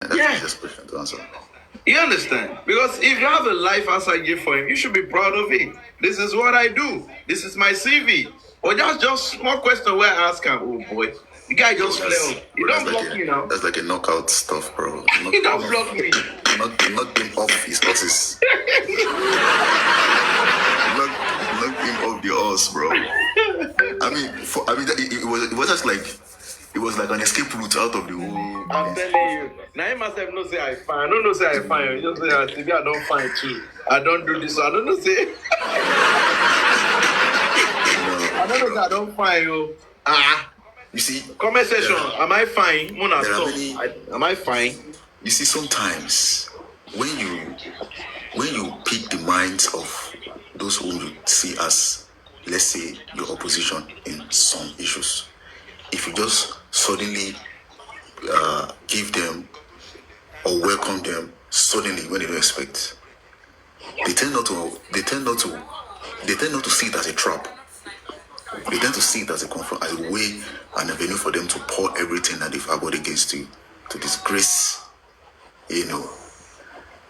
That's the easiest question to answer. You understand? Because if you have a life outside gift for him, you should be proud of it. This is what I do. This is my CV. Or just small question where I ask him, oh boy, the guy just fell. You don't block me now. That's like a knockout stuff, bro. You don't block me. Knock him off his horses. knock him off the horse, bro. I mean, it was just like. It was like an escape route out of the whole. I'm telling you. Now he must have not say I fine. I don't know say I fine. You just say I don't fine too. I don't do this. I don't know say. I don't know say I don't fine you. You see. Comment section. Am I fine? Am I fine? You see, sometimes when you pick the minds of those whom you see as, let's say, your opposition in some issues, if you just suddenly give them or welcome them suddenly when they don't expect, they tend not to see it as a trap. They tend to see it as a way, an avenue for them to pour everything that they've harbored against you, to disgrace,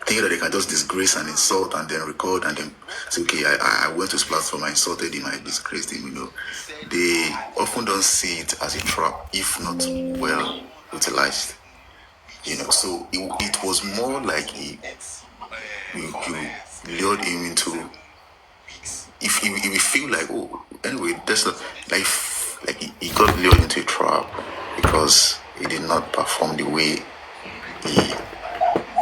thinking that they can just disgrace and insult and then record and then say, okay, I went to his platform, I insulted him, I disgraced him, They often don't see it as a trap if not well utilized. So it was more like you lured him into, if you feel like, oh, anyway, that's like he got lured into a trap because he did not perform the way he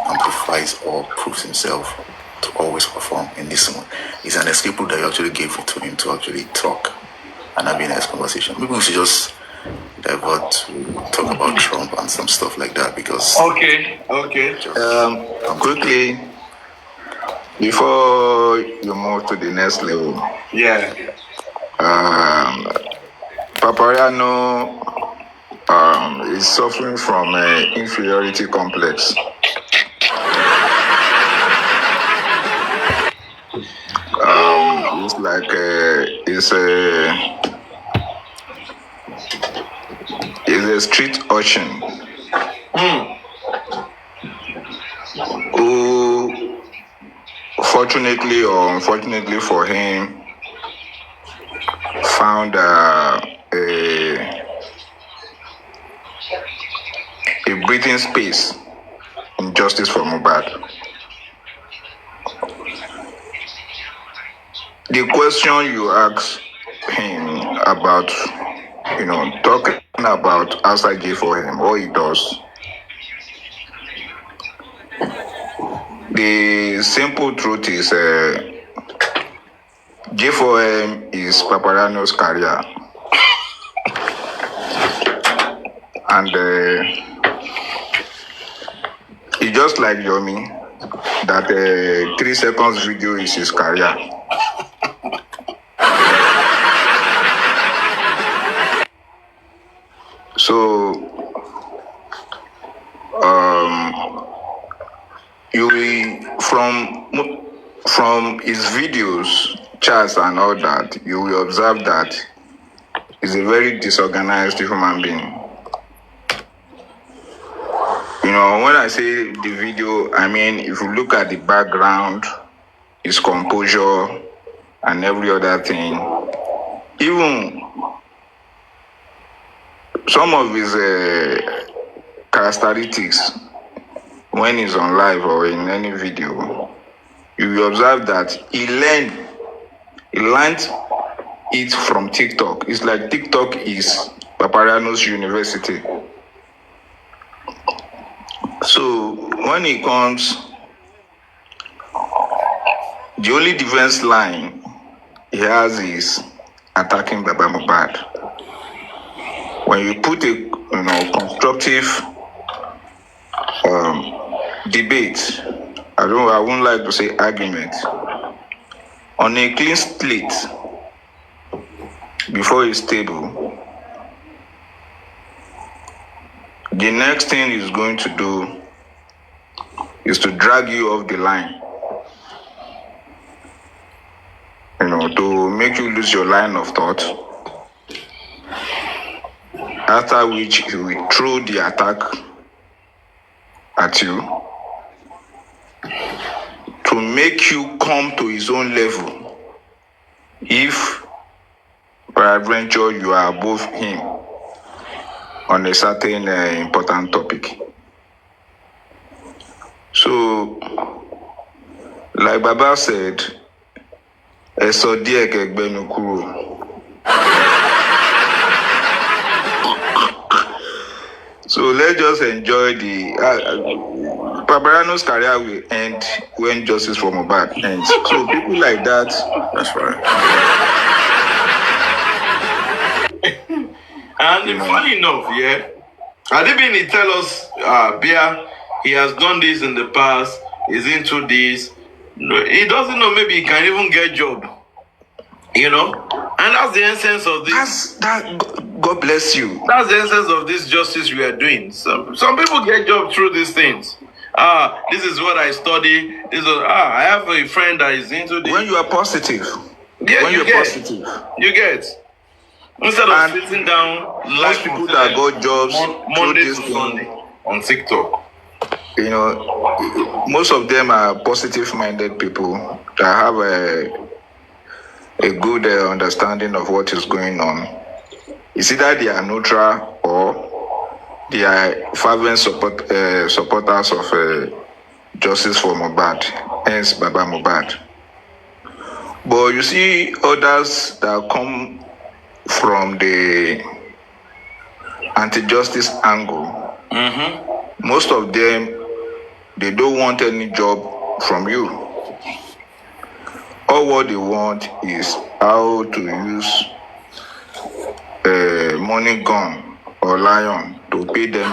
amplifies or proves himself to always perform in this one. It's an escape route that you actually gave to him to actually talk and have a nice conversation. Maybe we should just divert to talk about Trump and some stuff like that because... Okay. Quickly, before you move to the next level. Yeah. Papariano is suffering from an inferiority complex. It's like it's a street urchin who, fortunately or unfortunately for him, found a breathing space in justice for Mohbad. The question you ask him about, talking about outside J for him, what he does, the simple truth is J4M is Papariano's career. And it's just like Yomi, that 3 seconds video is his career. So, you will, from his videos, charts and all that, you will observe that he's a very disorganized human being. When I say the video, I mean, if you look at the background, his composure and every other thing, even some of his characteristics when he's on live or in any video, you will observe that he learned it from TikTok. It's like TikTok is Papariano's university. So when he comes, the only defense line he has is attacking Baba Mohbad. When you put a constructive debate, I wouldn't like to say argument, on a clean slate before his table, the next thing he's going to do is to drag you off the line, to make you lose your line of thought, after which he will throw the attack at you to make you come to his own level if peradventure you are above him on a certain important topic. So, like Baba said, eso die kegbenu kuro. So let's just enjoy the Papariano's career will end when justice for Mohbad ends. So people like that. That's right. And funny enough, yeah, Adibini tell us, Bia, he has done this in the past, he's into this. No, he doesn't know, maybe he can even get job. You know? And that's the essence of this. God bless you. That's the essence of this justice we are doing. Some people get job through these things. This is what I study. I have a friend that is into this. When you are positive. Yeah, when you you're get. positive. You get. Instead of sitting down, most people that got jobs Monday to Sunday on TikTok. You know, most of them are positive-minded people that have a good understanding of what is going on. It's either they are neutral or they are fervent supporters of justice for Mohbad, hence Baba Mohbad. But you see others that come from the anti-justice angle. Most of them, they don't want any job from you. All what they want is how to use money gun or lion to pay them.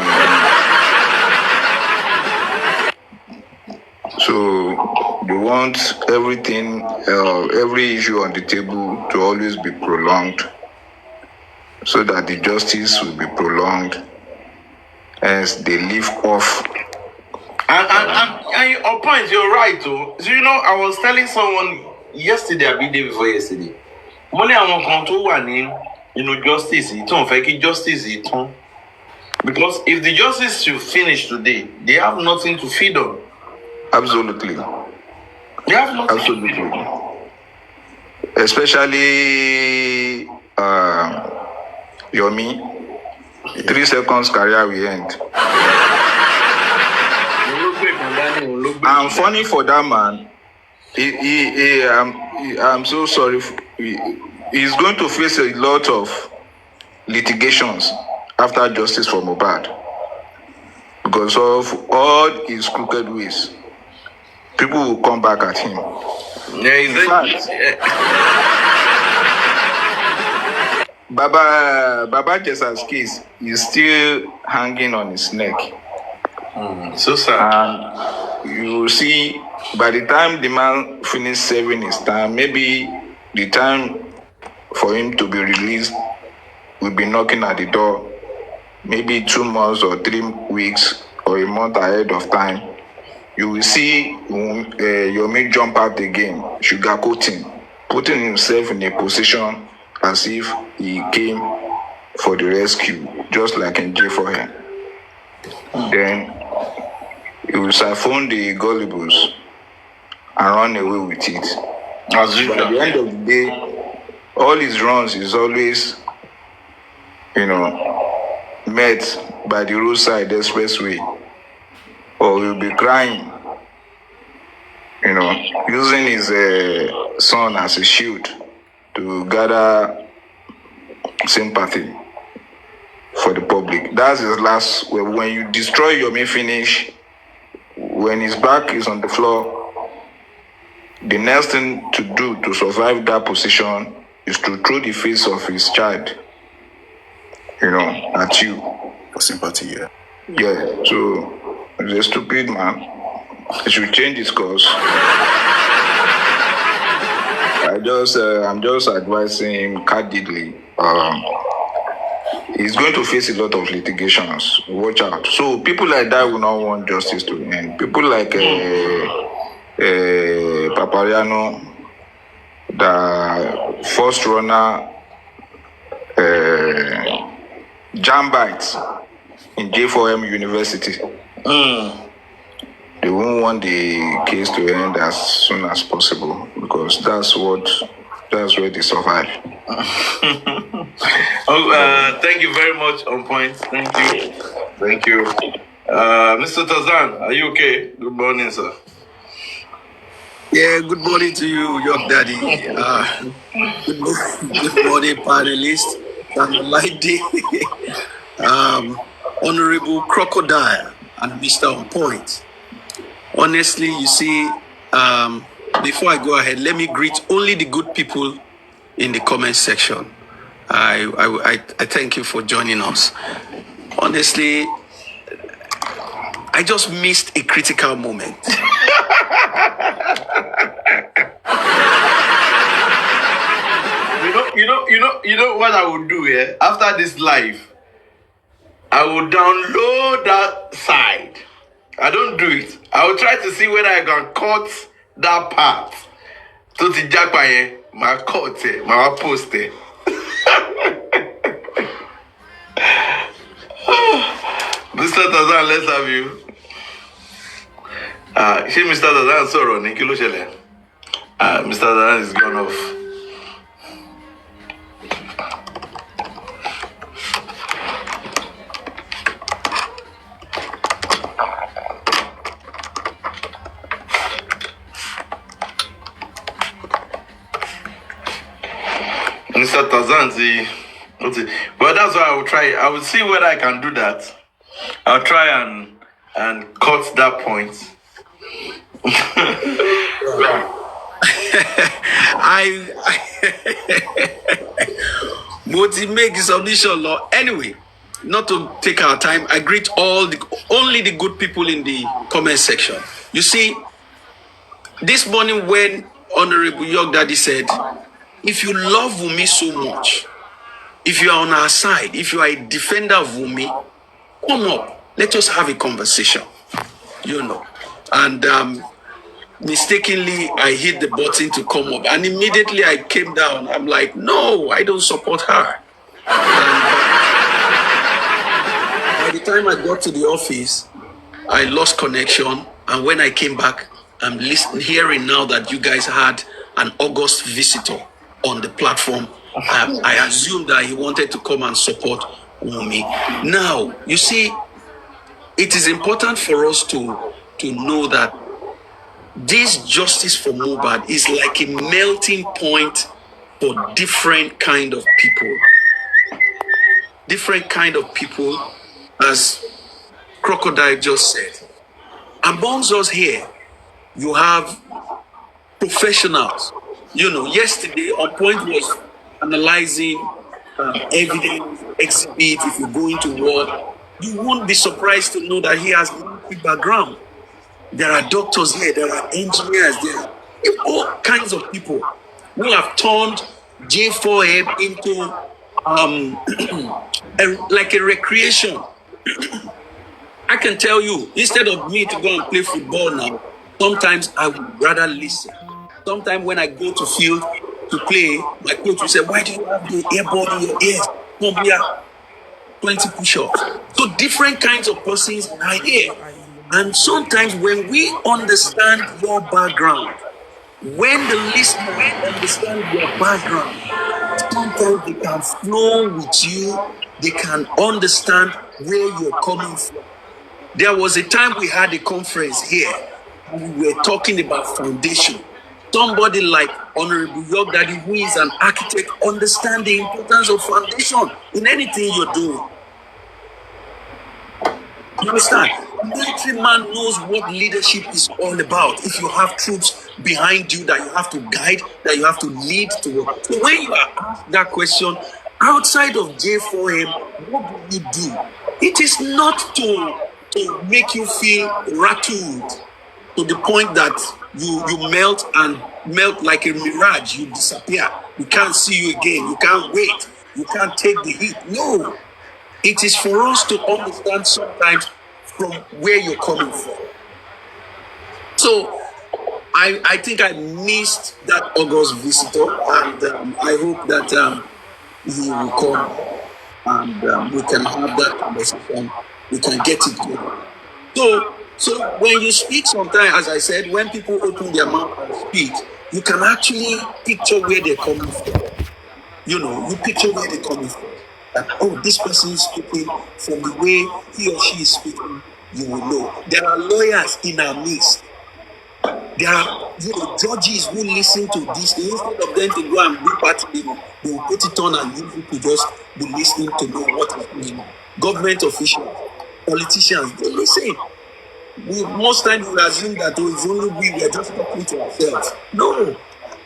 So they want everything, every issue on the table to always be prolonged, so that the justice will be prolonged as they live off. And your point, you're right, too. So, you know, I was telling someone yesterday, a bit day before yesterday. Money I want control one in, justice, justice. Because if the justice should finish today, they have nothing to feed on. Absolutely. They have nothing Absolutely. to feed on. Especially Yomi, 3 seconds career will end. I'm funny for that man. I'm so sorry. He's going to face a lot of litigations after justice for Mohbad because of all his crooked ways. People will come back at him. Yeah, in fact, Baba Jesa's case is still hanging on his neck. So sad. And you will see, by the time the man finished serving his time, maybe the time for him to be released will be knocking at the door, maybe 2 months or 3 weeks or a month ahead of time. You will see Yomi jump out again, sugarcoating, putting himself in a position as if he came for the rescue, just like in J4M. Then he will siphon the gullibles and run away with it. As But at the end of the day, all his runs is always, met by the roadside expressway. Or he'll be crying, using his son as a shield to gather sympathy for the public. That's his last. When you destroy your main finish, when his back is on the floor, the next thing to do to survive that position is to throw the face of his child, at you. For sympathy, yeah. Yeah, so he's a stupid man. He should change his course. I'm just advising him candidly. He's going to face a lot of litigations. Watch out. So people like that will not want justice to end. People like Papariano, the first runner, Jambite in J4M University. they won't want the case to end as soon as possible because that's where they survive. Thank you very much. On point. Thank you. Mr. Tazan, are you okay? Good morning, sir. Yeah, good morning to you, Yorkdaddy. Good morning, panelists. Lady, Honorable Crocodile, and Mr. On Point. Honestly, you see, before I go ahead, let me greet only the good people in the comment section. I thank you for joining us. Honestly, I just missed a critical moment. You know what I would do here? After this live, I will download that side. I don't do it. I will try to see whether I can cut that part. To the jackpot, my cut, my post. Mr. Tazan, let's have you. She Mr. Tazan sorrow ní kí ló ṣẹlẹ̀. Mr. Tazan is gone off. Mr. Tazan, but that's why I will try. I will see whether I can do that. I'll try and cut that point. But it makes submission law anyway. Not to take our time, I greet only the good people in the comment section. You see, this morning when Honorable Yorkdaddy said, if you love Wumi so much, if you are on our side, if you are a defender of Wumi, come up. Let us have a conversation. And mistakenly, I hit the button to come up. And immediately I came down. I'm like, no, I don't support her. And by the time I got to the office, I lost connection. And when I came back, I'm hearing now that you guys had an August visitor on the platform. I assumed that he wanted to come and support Wumi. Now, you see, it is important for us to know that this justice for Mohbad is like a melting point for different kind of people. Different kind of people, as Crocodile just said. Amongst us here, you have professionals. Yesterday, On Point was analyzing evidence, exhibit. If you go into work, you won't be surprised to know that he has a background. There are doctors here, there are engineers, there are all kinds of people who have turned J4M into like a recreation. I can tell you, instead of me to go and play football now, sometimes I would rather listen. Sometimes when I go to field to play, my coach will say, why do you have the earbud in your ears? Come here, 20 push-ups. So different kinds of persons are here. And sometimes when we understand your background, when the listener understands your background, sometimes they can flow with you, they can understand where you're coming from. There was a time we had a conference here, and we were talking about foundation. Somebody like Honorable Yorkdaddy, who is an architect, understand the importance of foundation in anything you're doing. You understand? A military man knows what leadership is all about. If you have troops behind you that you have to guide, that you have to lead to work. So when you are asked that question, outside of J4M, what do you do? It is not to make you feel rattled to the point that you melt like a mirage, you disappear. We can't see you again. You can't wait. You can't take the heat. No. It is for us to understand sometimes from where you're coming from. So I think I missed that August visitor, and I hope that he will come and we can have that conversation. We can get it going. So So when you speak sometimes, as I said, when people open their mouth and speak, you can actually picture where they're coming from. You picture where they're coming from. Like, oh, this person is speaking from the way he or she is speaking, you will know. There are lawyers in our midst. There are judges who listen to this. Instead of them to go and do party, they will put it on and use it to just be listening to know what is going on. Government officials, politicians, they listen. Most times we assume that it's only we are just talking to ourselves. No,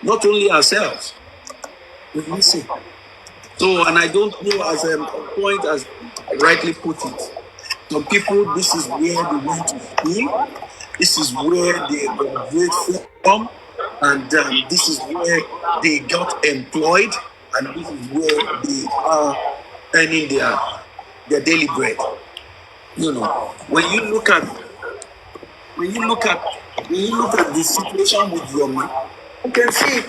not only ourselves. We listen. So, and I don't know, as a point as I rightly put it, some people, this is where they went to school, this is where they graduate from, and this is where they got employed, and this is where they are earning their daily bread. When you look at the situation with Yomi, you can see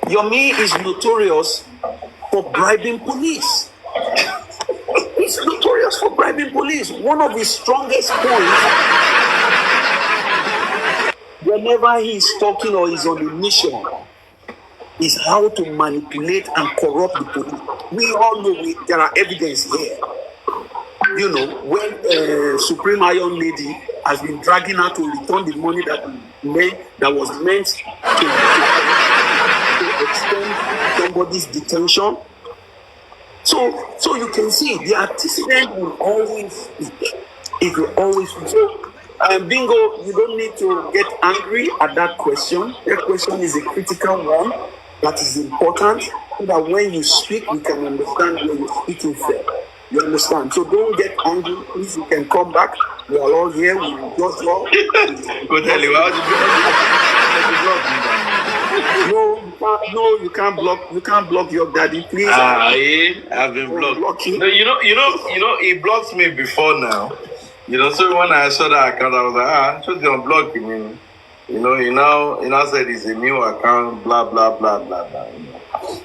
Yomi is notorious for bribing police. He's notorious for bribing police. One of his strongest points, whenever he's talking or is on a mission, is how to manipulate and corrupt the police. We all know there are evidence here. When Supreme Iron Lady has been dragging her to return the money that was meant to extend somebody's detention. So you can see the antecedent will always speak. It will always speak. So, Bingo, you don't need to get angry at that question. That question is a critical one that is important, so that when you speak, we can understand where you're speaking from. You understand? So don't get angry. Please, you can come back. We are all here. We will just all. No, you can't block. You can't block Yorkdaddy, please. I've been blocked. No, he blocked me before now. So when I saw that account, I was like, so they unblock me. He now said it's a new account, blah blah blah blah blah.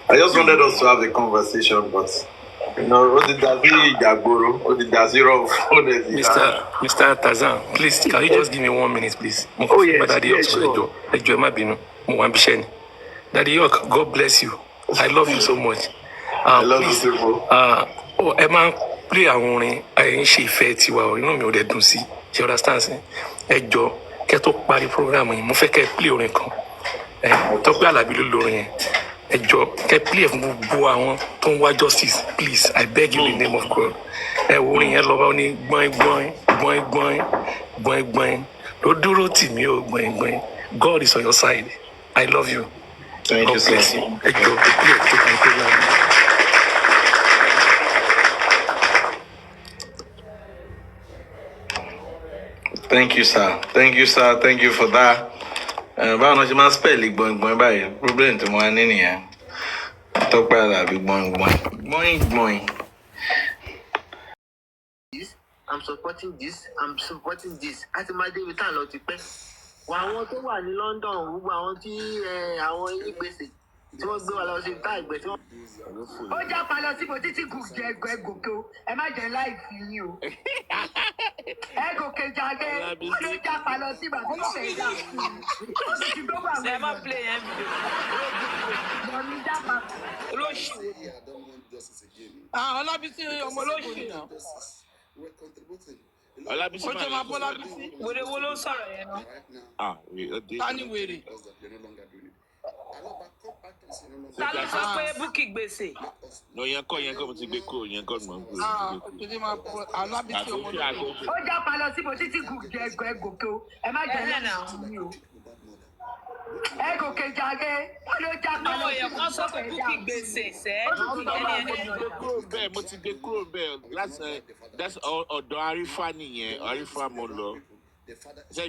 I just wanted us to have a conversation, but Mr. Tazan, please, can you just give me 1 minute, please? Oh, yes, sure. Daddy York, God bless you. I love you so much. I love please, you too. Emma, play àwọn orin ayé ń ṣe ìfẹ́ tiwa o, inú mi ò dẹ̀ dùn sí. You understand? Ẹ jọ̀ọ́, kẹ́ tó parí program yìí, mo fẹ́ kẹ́ play orin kan. Tọ́pẹ́ Àlàbí ló lórin yẹn. Ẹ jọ̀ọ́, kẹ́ play fún gbogbo àwọn tó ń wá justice, please. I beg you in the name of God. Orin yẹn lọ́wọ́ ní gbọ́n gbọ́n gbọ́n gbọ́n gbọ́n gbọ́n ló dúró tì mí o gbọ́n gbọ́n. God is on your side. I love you. Thank you, sir. Ẹ jọ̀ọ́, play program. Thank you, sir. Thank you, sir. Thank you for that. Báwo ni wọ́n ṣe máa ń spell gbọ̀ngbọ̀n báyìí? Problem tí mo wá ní nìyẹn. Tọ́pẹ́ Àlàbí gbọ̀ngbọ̀n. Gbọ̀ngbọ̀n. I'm supporting this. I'm supporting this. Àti máa dé ibi tá à ń lọ ti pẹ́. Àwọn tó wà ní London, gbogbo àwọn tí àwọn onígbèsè tí wọ́n gbé wa lọ sí ìta ìgbẹ́ tí wọ́n. Ó jápa lọ síbo títí gòkè o. Ẹ má jẹ́ láì fi yín o. Ẹ gòkè jáde. Wọ́n ló jápa lọ síbo àti ìṣẹ̀ ìjà fún un. Ó sì ti gbogbo àwọn. Ṣé ẹ má play yẹn bí? Lọ́ọ̀ni jápa. Olóṣù. Ọlábísí ọmọ olóṣù náà. Ọlábísí ó jẹ́ máa bọ́ Ọlábísí. Wèrè wo ló sọ̀rọ̀ yẹn náà? Tani wèrè. Ta ló sọ pé Bukky gbèsè? No, yẹn kọ́ mo ti gbé kúrò, yẹn kọ́ mo gbé. Ó jẹ́ máa bọ́ Ọlábísí ọmọ olóṣù. Ó jápa lọ síbo títí gòkè o. Ẹ má jẹ́ láì fi yín o. Ẹ gòkè jáde. Wọ́n ló jápa lọ síbo. Wọ́n sọ pé Bukky gbèsè sẹ́. Mo ti gbé kúrò bẹ́ẹ̀ láti ọ̀dọ̀ Arífà nìyẹn, Arífà mo lọ. Ṣé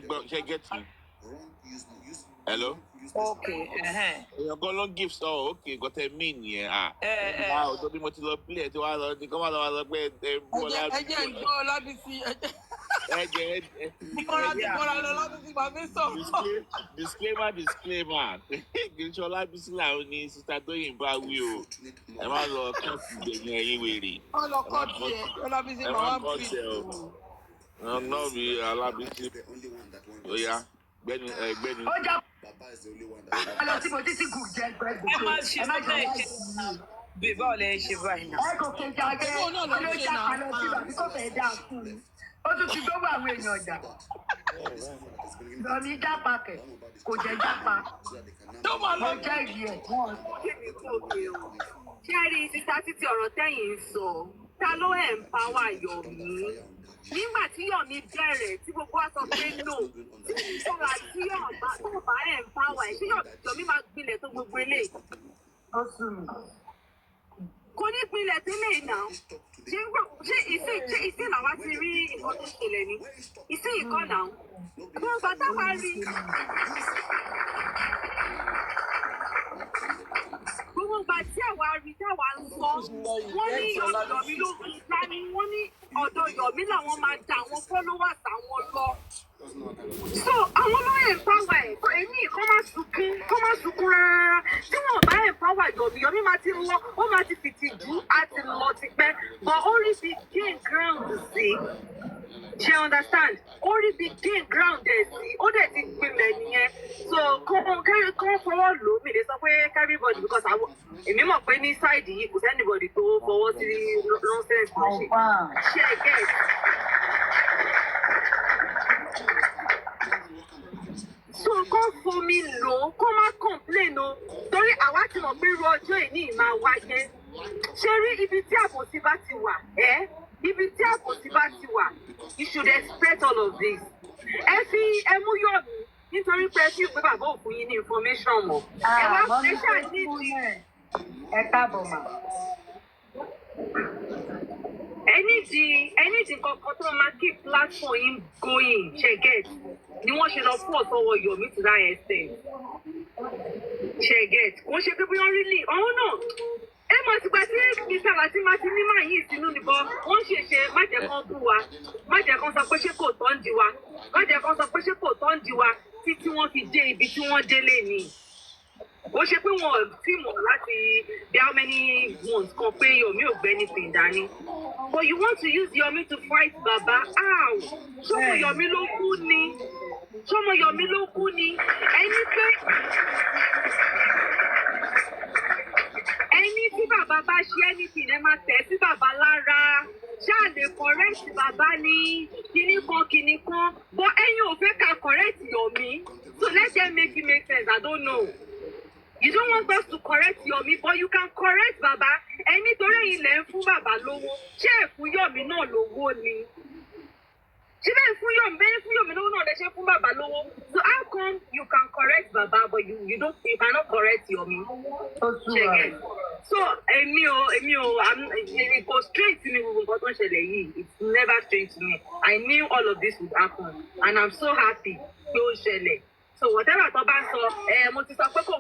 get me? Hello? Okay. Èèyàn kan ló gift okay, got a mean yẹn. Wow, tó bí mo ti lọ play tí wàá lọ ní kọ́ máa lọ pé Bọ́lá. Ẹ jẹ́ ń gbọ́ Ọlábísí. Bọ́lá Ọlábísí bàbá sọ̀rọ̀. Disclaimer. Kì í ṣe Ọlábísí làwọn ní sísá tó yìn bá wí o. Ẹ má lọ kọ́ọ̀tù gbẹ̀yìn ẹ̀yìn wèrè. Wọ́n lọ kọ́ọ̀tù ẹ̀ Ọlábísí bàbá ń fi. No, be Alabisi. Oh yeah, Benny. Baba is the only one that. ẹ má ṣe bẹ́ẹ̀ ṣe bèbá ọ̀lẹ́ ṣe báyìí náà. Ìwọ náà ló ń ṣe náà. Ó tún ti gbogbo àwọn èèyàn ọjà. Lọ́ní jápa kẹ̀, kò jẹ́ jápa. Tó máa lọ. Mo jẹ́ ìdí ẹ̀. Ṣé ẹ rí sísá títí ọ̀rọ̀ tẹ́yìn ń sọ? Ta ló empower Yomi? Nígbà tí Yomi bẹ̀rẹ̀ tí gbogbo wa sọ pé no, tí ìṣọ́ra tí ọ̀bá empower ẹ̀, ṣé Yomi máa gbilẹ̀ tó gbogbo eléyìí? Ó sùn mí. Kò ní gbilẹ̀ tẹ́lẹ̀ náà. Ṣé ìsìn làwa ti rí nǹkan tó ṣẹlẹ̀ ni? Ìsìn ìkọ́ náà. Gbogbo bàtà wa rí. Gbogbo ìgbà tí àwa rí táwa ń sọ, wọ́n ní Yomi ló fi dání, wọ́n ní ọ̀dọ̀ Yomi làwọn máa da àwọn followers àwọn lọ. So àwọn ló empower ẹ̀, èmi kọ́ máa sunkún rárá. Tí wọ́n bá empower Yomi máa ti lọ, ó máa ti fìtìjú àti lọ tipẹ́. But ó rí bí gain ground sí. She understand? Ó rí bí gain ground ẹ̀ sí, ó dẹ̀ ti gbilẹ̀ nìyẹn. So kọ́ fọwọ́ lò mí lè sọ pé everybody because èmi mọ̀ pé ní sáìdì yìí kò sẹ́nìbọ̀dì tó fọwọ́ sí nonsense tó ṣe. Ṣé ẹ gẹ̀? So kọ́ fomi lò ó, kó má complain o. Torí àwa ti mọ̀ pé irú ọjọ́ ìní máa wáyé. Ṣé rí ibi tí àbòsí bá ti wà? Ibi tí àbòsí bá ti wà, you should expect all of this. Ẹ mú Yomi nítorí pé ẹ fi pé bàbá òfin yín ní information mọ̀. Ẹ wá ẹ ṣáà nídìí. Ẹ káàbọ̀ mà. Ẹ nídìí kankan tó máa keep platform yín going, ṣe get. Ni wọ́n ṣe lọ fún ọ̀sọ́wọ́ Yomi to that extent. Ṣe get. Wọ́n ṣe pé bí wọ́n rí lè ọ̀hún náà. Ẹ mọ̀ sígbà tí Mr. Latima ti ní máa yìí sínú nìbọn, wọ́n ṣèṣe má jẹ́ kán bú wa, má jẹ́ kán sọ pé ṣé kò tọ́ ń di wa, má jẹ́ kán sọ pé ṣé kò tọ́ ń di wa títí wọ́n fi dé ibi tí wọ́n délé ni. Ó ṣe pé wọn ò tí mọ̀ láti bí how many months kan pé Yomi ò gbé anything dání. But you want to use Yomi to fight Baba? How? Ṣọ́mọ Yomi ló kú ni? Ṣọ́mọ Yomi ló kú ni? Ẹni tí bàbá bá ṣe anything ẹ máa tẹ̀ sí bàbá lára. Ṣáà lè correct bàbá ní kinní kan. But ẹ̀yin ò fẹ́ ká correct Yomi. So let them make it make sense. I don't know. You don't want us to correct Yomi, but you can correct Baba. Ẹni torí ẹ̀yin lẹ ń fún bàbá lówó. Ṣé ẹ fún Yomi náà lówó ni? Ṣé bẹ́ẹ̀ fún Yomi lówó náà lẹ ṣe fún bàbá lówó? So how come you can correct Baba, but you cannot correct Yomi? So èmi ò kò straight to me gbogbo nǹkan tó ń ṣẹlẹ̀ yìí. It's never straight to me. I knew all of this would happen, and I'm so happy pé ó ṣẹlẹ̀. So whatever tó bá sọ, mo ti sọ pé kò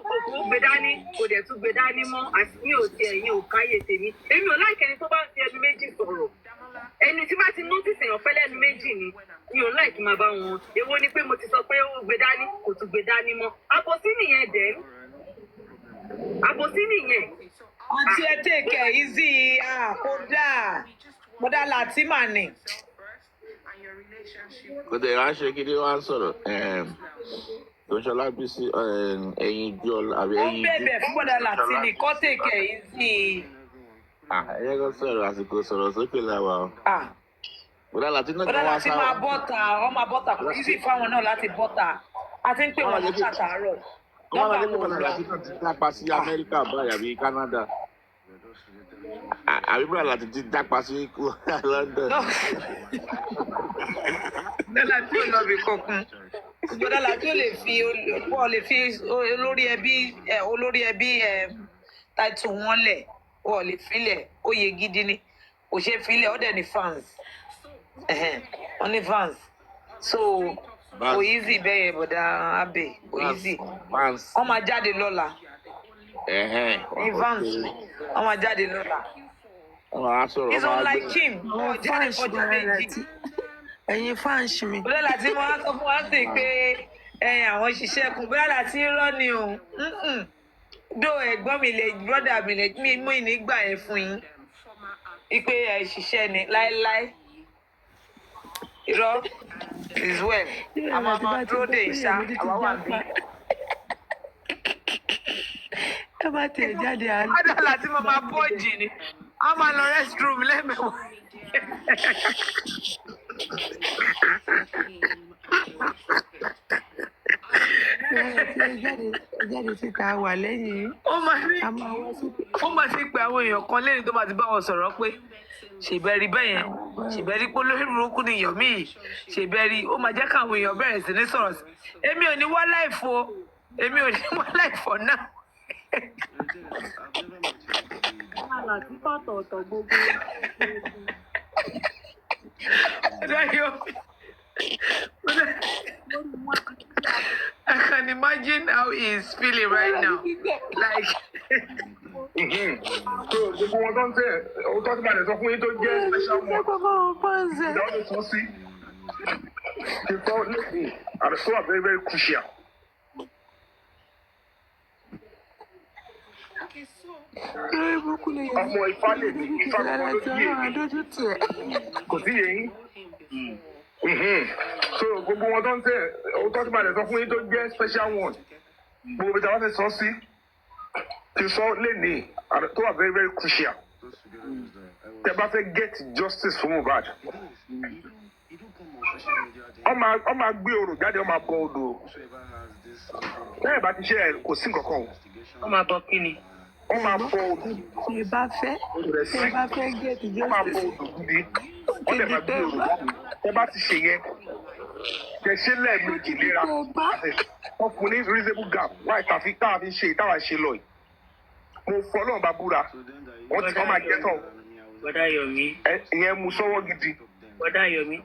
gbé dání, kò dẹ̀ tún gbé dání mọ́, àti mi ò tiẹ̀ yín ò káyè tèmi. Èmi ò láìkẹ́ ẹni tó bá ń fi ẹnu méjì sọ̀rọ̀. Ẹni tí bá ti notice èèyàn fẹ́ lẹ́nu méjì ni, mi ò láìkí máa bá wọn. Èwo ni pé mo ti sọ pé ó gbé dání, kò tún gbé dání mọ́. Àbòsí nìyẹn dẹ̀. Àbòsí nìyẹn. Àǹtí ẹ tèkẹ̀ easy kódà kódà Latima ni. Kò tẹ̀ wá ṣe kí ni wọ́n á sọ̀rọ̀. Tòṣọlá Bísí ẹyin jọ àbí Ó ẹyin bẹ̀bẹ̀ fún bọ́dà Latini kọ́ tèkẹ̀ easy. Ẹyẹ kan sọ̀rọ̀ àsìkò sọ̀rọ̀ sókè làwà o. Bọ́dà Latina Bọ́dà Latina máa bọ́ta, ọmọ bọ́ta kò easy fáwọn náà láti bọ́ta. A ti ń pè wọ́n ní ṣàtàárọ̀. Wọ́n máa lè pé Bọ́dà Latina ti dápa sí Amẹ́ríkà báyìí àbí Canada. Àbí Bọ́dà Latina ti dápa sí London. Bọ́dà tí ò lọ bí kankan. Bọ́dà Latina lè fi olórí ẹbí tàìtù wọn lẹ̀, wọ́n lè filẹ̀, oyè gidi ni, kò ṣe filẹ̀, ó dẹ̀ ní fans. Wọ́n ní fans. So kò easy bẹ́ẹ̀ yẹn bọ̀dà Abe, kò easy. Wọ́n máa jáde lọ́la. Ní fans, wọ́n máa jáde lọ́la. It's unlike him. Wọ́n jáde fọjọ́ méjì. Ẹ̀yin fáǹsì mi. Bọ́dà láti mọ́ wá sọ fún wa sí pé àwọn ṣiṣẹ́ kù bọ́dà láti rọ́ ni o. Dó ẹ̀gbọ́n mi lè brọ́dà mi lè mú ìnígbà yẹn fún yín. Ipe ṣiṣẹ́ ni láéláé. irọ́ is well a máa dúró dé ìṣá àwa wà bí. ẹ bá tiẹ̀ jáde àná. adala tí mo máa pọ́ọ̀jì ni a máa lọ restroom lẹ́mẹ̀wá. jáde síta wà lẹ́yìn. ó máa ṣe pé àwọn èèyàn kan lẹ́yìn tó máa ti bá wọn sọ̀rọ̀ pé ṣèbẹ̀rí bẹ́yẹn ṣèbẹ̀rí pé olórí burúkú ni èèyàn míì ṣèbẹ̀rí ó máa jẹ́ káwọn èèyàn bẹ̀rẹ̀ sí ní sọ̀rọ̀ sí èmi ò ní wá láìfo èmi ò ní wá láìfo náà. àlàtí tọ̀tọ̀ọ̀tọ̀ gbogbo. I can imagine how he is feeling right now. Like. So, gbogbo wọn tó ń tẹ̀ ọ́ tó ti balẹ̀ sọ fún yín tó jẹ́ special one. Ìdáwọ́ sọ sí. Ìfọ̀ lẹ́sìn and so are very very crucial. Ọmọ Ifá lè ní Ifá kọ́kọ́ ló yé èmi. Kò sí yẹn. So gbogbo wọn tó ń tẹ̀ ọ́ tó ti balẹ̀ sọ fún yín tó jẹ́ special one. Gbogbo ìdáwọ́ ti sọ sí. Ti sọ lẹ́nìí and so are very very crucial. Tẹ́ bá fẹ́ get justice fún Mohbad. Ọ máa gbé orò jáde ọ máa bọ odò. Bẹ́ẹ̀ bá ti ṣe ẹ̀ kò sí nǹkan kan o. Ọ máa bọ kí ni? Ọ máa bọ odò. Ṣé bá fẹ́ get justice? Ọ máa bọ odò gidi. Ọ lè máa gbé orò jáde. Tẹ́ bá ti ṣe yẹn. Kẹ̀ ṣe lẹ́ẹ̀mejì léra. Wọ́n fún ní reasonable gap. Wáyé tàfi táwa fi ṣe táwa ṣe lọ yìí. Mo fọ́ náà bá búra. Wọ́n ti kọ́ máa jẹ́ tán. Bọ́dá Yomi. Ìyẹn mu sọ́wọ́ gidi. Bọ́dá Yomi.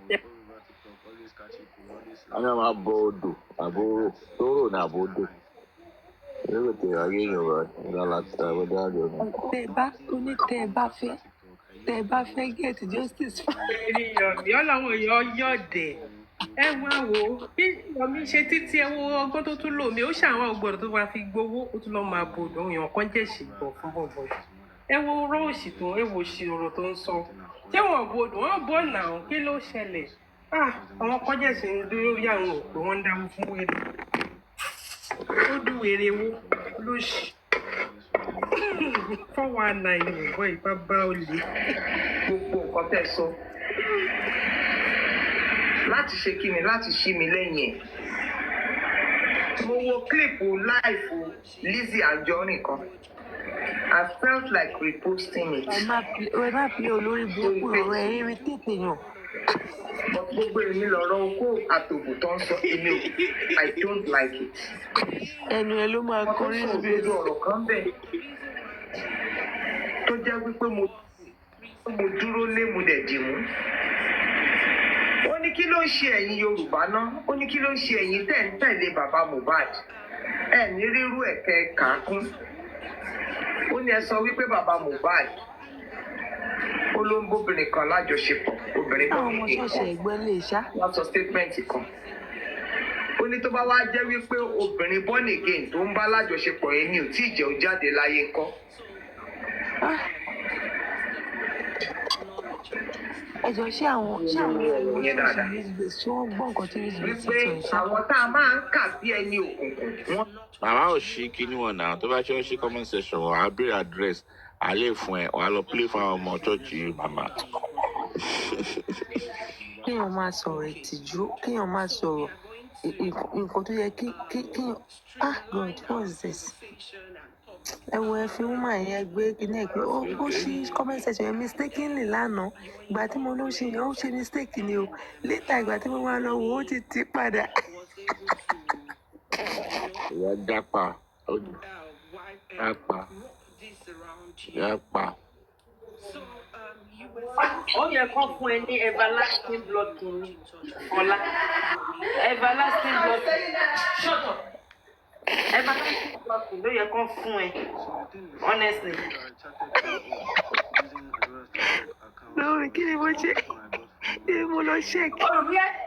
Àwọn máa bọ odò àbúrò tó rò ní àbòdò. Lérò tí ayé Yorùbá ní aláta bọ́dá Yomi. Tẹ́ bá fẹ́ get justice fún. Yomi ọlọ́run èèyàn yọ̀dẹ̀ ẹ wá wo bí Yomi ṣe títí ẹ wo ọgbọ́n tó tún lò mí ó ṣàwọn ọgbọ́n tó máa fi gbowó ó tún lọ́ọ́ máa bò lóhùn èèyàn kan jẹ́ ìṣègbọ̀ fún bọ̀bọ̀ ẹ wo rọ́ọ̀ṣì tó ẹ wo ṣì ọ̀rọ̀ tó ń sọ ṣé wọn bòdò wọn bọ̀ náà kí ló ṣẹlẹ̀ àwọn kan jẹ́ ìṣe ń dúró rí àwọn òpè wọn ń dáwó fún wèrè ó dún wèrè wo lóṣì 419 ìwọ̀n ìbá bá olè. Gbogbo nǹkan tẹ́ sọ láti ṣe kí ni láti ṣí mi lẹ́yìn ẹ̀. Mo wo kílípù láìfù Lizzy Anjorin kan. I felt like reposting it. Ẹ má fi olórí burúkú ọ̀rọ̀ ẹ̀ irritate èèyàn. Gbogbo èmi lọ̀rọ̀ okó àtòbò tó ń sọ èmi ò I don't like it. Ẹnu ẹ ló máa kọrí síbi ọ̀rọ̀ kan bẹ́ẹ̀ tó jẹ́ wípé mo dúró lé mo dẹ̀ dì mú. Ó ní kí ló ń ṣe ẹ̀yin Yorùbá náà? Ó ní kí ló ń ṣe ẹ̀yin tẹ̀ ń tẹ̀lé bàbá Mohbad? Ẹ ní rírú ẹ̀kẹ́ kàákún. Ó ní ẹ sọ wípé bàbá Mohbad ó ló ń bóbìnrin kan lájọṣepọ̀ obìnrin kan ọmọ ṣọ́ọ̀ṣì ẹ̀gbọ́n lè ṣá. wọ́n sọ statement kan. Ó ní tó bá wá jẹ́ wípé obìnrin born again tó ń bá lájọṣepọ̀ yẹn ni ò tí ì jẹ́ ó jáde láyé ńkọ́. Ẹjọ́ ṣé àwọn ṣé wọ́n gbọ́ nǹkan tí Rizbe ti sọ ìṣá. Àwọn tá a máa ń kà bí ẹni òkùnkùn. Màmá ò ṣí kíní wọn náà tó bá ṣe ń ṣí comment section wọn á béèrè address àlè fún ẹ wàá lọ play fún àwọn ọmọ chọ́ọ̀chì màmá. Kéèyàn máa sọ̀rọ̀ ìtìjú kéèyàn máa sọ̀rọ̀ nǹkan tó yẹ kéèyàn God what is this? Ẹ wo ẹ fi woman yẹn gbé kíní ẹ pé ó ṣí comment section yẹn mistakenly lánàá ìgbà tí mo ló ṣe yẹn ó ṣe mistake ni o later ìgbà tí mo wá lọ wò ó ti tì padà. Ìyá jápa jápa. Ó yẹ kán fún ẹ ní everlasting blood kìíní ọ̀la everlasting blood shut up everlasting blood kìíní ló yẹ kán fún ẹ honestly. lórí kí ni mo ṣe kí ni mo lọ ṣẹ́ẹ̀kì.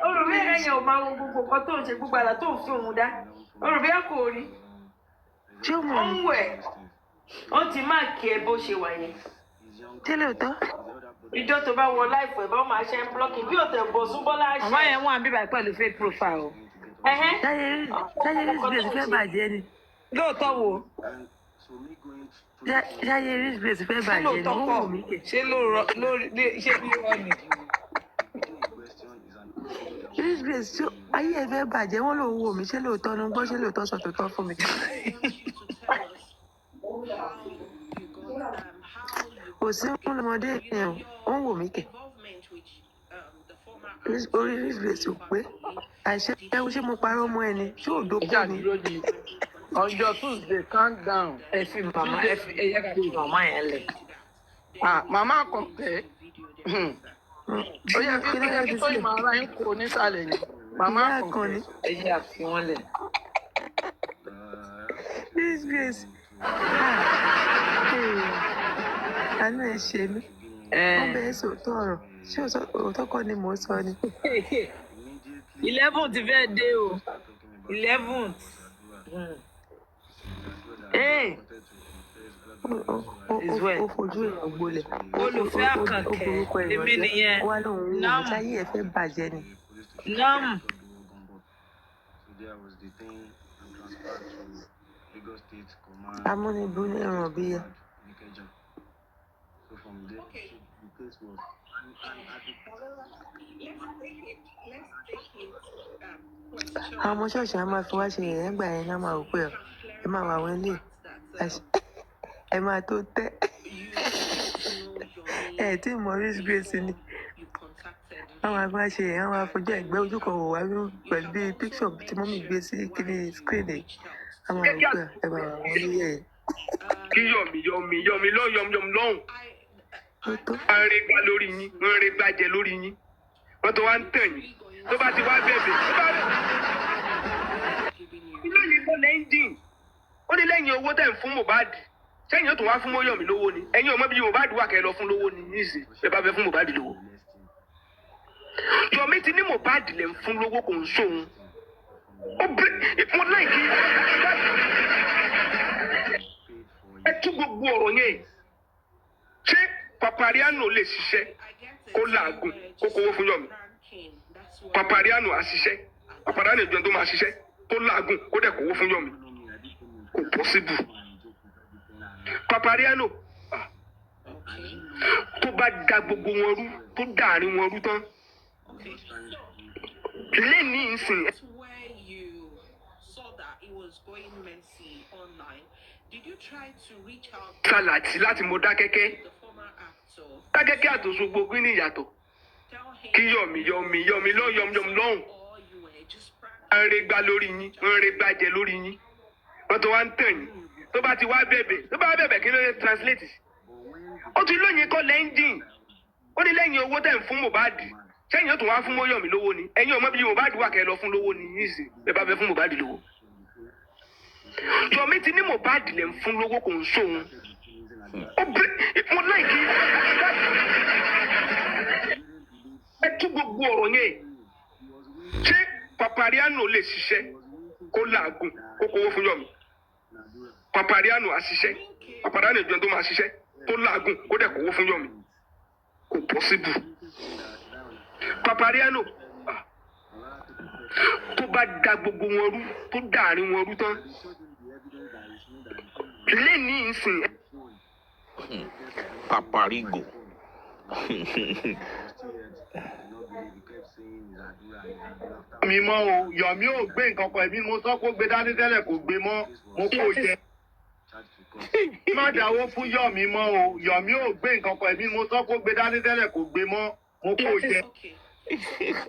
olùbí ẹ̀yẹ ò máa wo gbogbo nǹkan tó ń ṣe gbogbo àlà tó ń fi òun dá olùbí ẹ̀ kò rí ó ń wẹ̀ ó ti máa kí ẹ bó ṣe wà yẹn. Tẹ́lẹ̀ òótọ́. ìjọ tó bá wọ láìpẹ́ bá máa ṣe ń blọ́kì bí òtẹ̀ bọ̀ súnbọ́lá ṣe. Àwọn yẹn wọ́n àbí báyìí pẹ̀lú fake profile o. Ṣáyé Rizbase fẹ́ bàjẹ́ ni. Lóòótọ́ wo? Ṣáyé Rizbase fẹ́ bàjẹ́ ni. Ó wù mí kẹ̀. Ṣé ló rọ ni? Rizbase tí ayé ẹ fẹ́ bàjẹ́ wọ́n lòun wò mí ṣé lóòótọ́ ni gbọ́ ṣé lóòótọ́ sọ tó tọ́ fún mi. Kò sí ọmọdé yẹn ó ń wò mí kẹ̀. Orí Rizbase ò pé àìṣe ẹwú ṣé mo parọ́ mọ́ ẹni ṣé ò dókòó ni. Ọjọ́ Tuesday calm down. Ẹ fi màmá ẹ yẹ ká fi màmá yẹn lẹ̀. Màmá kan tẹ̀. Ó yẹ kí tó ìmọ̀ ara ń kó nísàlẹ̀ ni. Màmá kan ni. Ẹ yẹ àfi wọn lẹ̀. Rizbase àánú ẹ ṣe mí. Wọ́n bẹ̀rẹ̀ sòótọ́ ọ̀rọ̀ ṣé òótọ́ kọ́ ni mò ń sọ ni. 11 ti fẹ́ dé o. 11. Ó fojú èèyàn gbolẹ̀. Olùfẹ́ àkànkẹ́ èmi nìyẹn. Wá lóun wò ó ṣáyé ẹ fẹ́ bàjẹ́ ni. Nọ́ọ̀mù. Amúnibú ní ìràn bí ya. Àwọn ọmọ ṣọ́ọ̀ṣì á máa fi wá ṣe yẹ̀yẹ́ ńgbà yẹn náà máa rò pé ẹ máa wà wọ́n lè ẹ máa tó tẹ́ ẹ tí mọ Rizbase ni àwọn àgbà ṣe yẹn àwọn afojú ẹgbẹ́ ojú kan wò wá pẹ̀lú bí píkṣọ̀ tí mọ́mí gbé sí kíní screen ẹ̀ àwọn àrùkọ ẹ máa wà wọ́n lè yẹ̀. Kí yọ̀mí lọ́hùn. Arìn gbá lórí yín, rìn gbàjẹ lórí yín. Wọ́n tó wá ń tàn yín. Tó bá ti wá bẹ̀bẹ̀. Ilé yìí kọ́ lẹ́ńdìn. Ó ní lẹ́yìn owó tẹ̀ ń fún Mohbad. Sẹ́yìn yóò tún wá fún Mọ́yọ̀mí lówó ni. Ẹ̀yin ọmọ bíi Mohbad wà kẹ́ lọ fún lówó ni níìsín. Ẹ bá fẹ́ fún Mohbad lówó. Yọ̀mí ti ní Mohbad lè ń fún lówó kò ń sóhun. Ó bẹ̀rẹ̀ mo láìkí. Ẹ tú gbogbo ọ̀rọ̀ yẹn. Ṣé Papariano lè ṣiṣẹ́ kó làágùn kó kówó fún Yọ̀mí? Papariano á ṣiṣẹ́. Papariano ìjọ tó máa ṣiṣẹ́ kó làágùn kó dẹ̀ kówó fún Yọ̀mí. Kò pọ́síbù. Papariano tó bá da gbogbo wọn rú tó dàárín wọn rú tán lẹ́ni ìsìn. Sálàtì láti mo Dákẹ́kẹ́ àtòṣogbo gbé ní ìyàtọ̀ kí Yọ̀mí lọ́hùn. Arìn gbá lórí yín, rìn gbàjẹ lórí yín. Wọ́n tó wá ń tàn yín. Tó bá ti wá bẹ̀bẹ̀ kí ló lè translate. Ó ti lóyìn kọ́ lẹ́ńdìn. Ó ní lẹ́yìn owó tẹ̀ ń fún Mohbad. Sẹ́yìn yóò tún wá fún Mọ́yọ̀mí lówó ni. Ẹ̀yin ọmọ bíi Mohbad wà kẹ́ lọ fún lówó ni níìsín. Ẹ bá fẹ́ fún Mohbad lówó. Yọ̀mí ti ní Mohbad lè ń fún lówó kò ń sóhun. Ó bẹ̀rẹ̀ mo láìkí. Ẹ tú gbogbo ọ̀rọ̀ yẹn. Ṣé Papariano lè ṣiṣẹ́ kó làágùn kó kówó fún Yọ̀mí? Papariano á ṣiṣẹ́. Papariano ìjọ tó máa ṣiṣẹ́ tó làágùn kó dẹ̀ kówó fún Yọ̀mí. Kò pọ́síbù. Papariano tó bá da gbogbo wọn rú tó dàárín wọn rú tán lẹ́ni ìsìn. Paparigo. Mi mọ́ o, Yọ̀mí ò gbé nǹkan kan ẹ̀mí mo sọ kó gbé dání tẹ́lẹ̀ kò gbé mọ́, mo kò jẹ. Má dáwó fún Yọ̀mí mọ́ o, Yọ̀mí ò gbé nǹkan kan ẹ̀mí mo sọ kó gbé dání tẹ́lẹ̀ kò gbé mọ́, mo kò jẹ.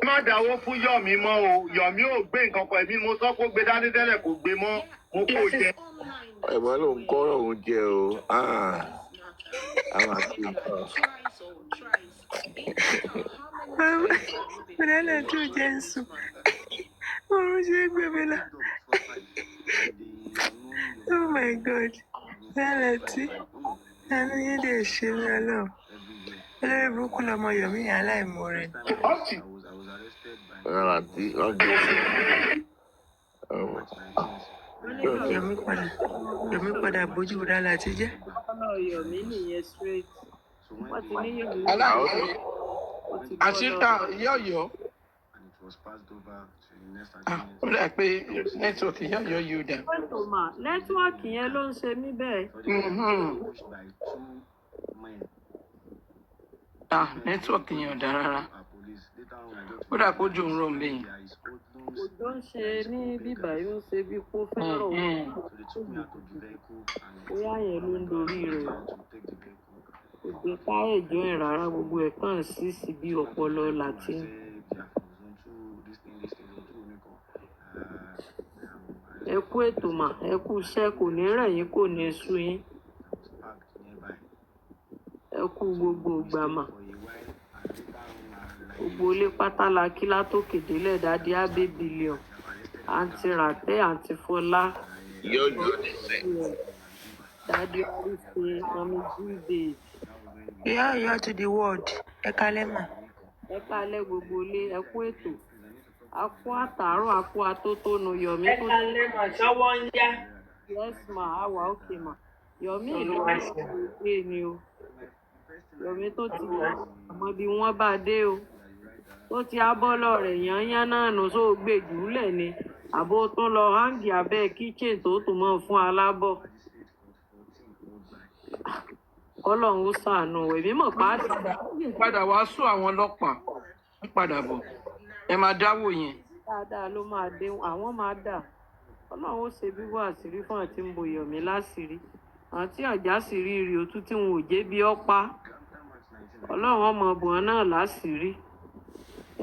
Má dáwó fún Yọ̀mí mọ́ o, Yọ̀mí ò gbé nǹkan kan ẹ̀mí mo sọ kó gbé dání tẹ́lẹ̀ kò gbé mọ́, mo kò jẹ. Ẹ̀wọ̀n ló ń kọ́ òun jẹ o. Àwọn àti Bẹ́ẹ̀ tó jẹ́ ń sùn. Oorun ṣe é gbé mi lọ. Oh my God. Bẹ́ẹ̀ tí ẹnu yín lè ṣe mí ọlọ́run. Olórí burúkú lọmọ Yọ̀mí yẹn aláìmoore. Yọ̀mí padà bójú rà láti jẹ́. Ọ̀nà Yọ̀mí nìyẹn straight. wọ́n ti ní yọ̀mí aláìsí ó ti bọ́ àṣìkà lọ́wọ́. yọ̀yọ̀ ó dà pé nẹ́tíwọ̀kì yọ̀yọ̀ yóò dà. Pẹ̀tò mà nẹ́tíwọ́ọ̀kì yẹn ló ń ṣe mí bẹ́ẹ̀. Nẹ́tíwọ̀kì yẹn ò dá rárá ó dà pé ojú ń rọ̀ lẹ́yìn. Òjò ń ṣe ní bíbà yóò ṣe bí kó fẹ́ rọ̀ ó. Bóyá yẹn ló ń dorí rẹ̀. Òjò táyà ìjọ ẹ̀ rárá gbogbo ẹ̀ kàn sí sí bí ọpọlọ Latin. Ẹ kú ètò mà, ẹ kú iṣẹ́, kò ní rẹ̀ yín, kò ní sú yín. Ẹ kú gbogbo ìgbà mà. Gbogbo ilé pátá la kí látòkè délẹ̀ Daddy Abe Billion. Àǹtí Ràtẹ́, àǹtí Fọlá. Daddy Arise, Mami Jude. Yọ̀yọ̀ to the world. Ẹ kálẹ́ mà. Ẹ kálẹ́ gbogbo ilé, ẹ kú ètò. A kú àtàárọ̀, a kú atótónu Yọ̀mí tó ti. mà ṣọ́wọ́ ń yá. Yes ma, a wà òkè mà. Yọ̀mí ìlú wa ṣe ìgbé ni o. Yọ̀mí tó ti àmọ́ bí wọ́n bá dé o. Tó ti abọ́lọ̀ rẹ̀ yányán náà nù só gbé jùlẹ̀ ni. Àbó tó lọ háǹgì abẹ́ kíchìn tó tún mọ́ fún alábọ̀. Kọ́lọ́hún ó ṣàánú èmi mọ̀ pàtó. padà wá sún àwọn ọlọ́pàá ń padà bọ̀ ẹ máa dáwó yẹn. Dáadáa ló máa dé àwọn máa dà. Ọlọ́run ó ṣe bíbọ̀ àṣírí fún àti ń bo Yọ̀mí láṣìírí. Àti àjà sírí rí otú tí wọn ò jẹ́ bí ọ́pá. Ọlọ́run ọmọ ọ̀bùn náà láṣìírí.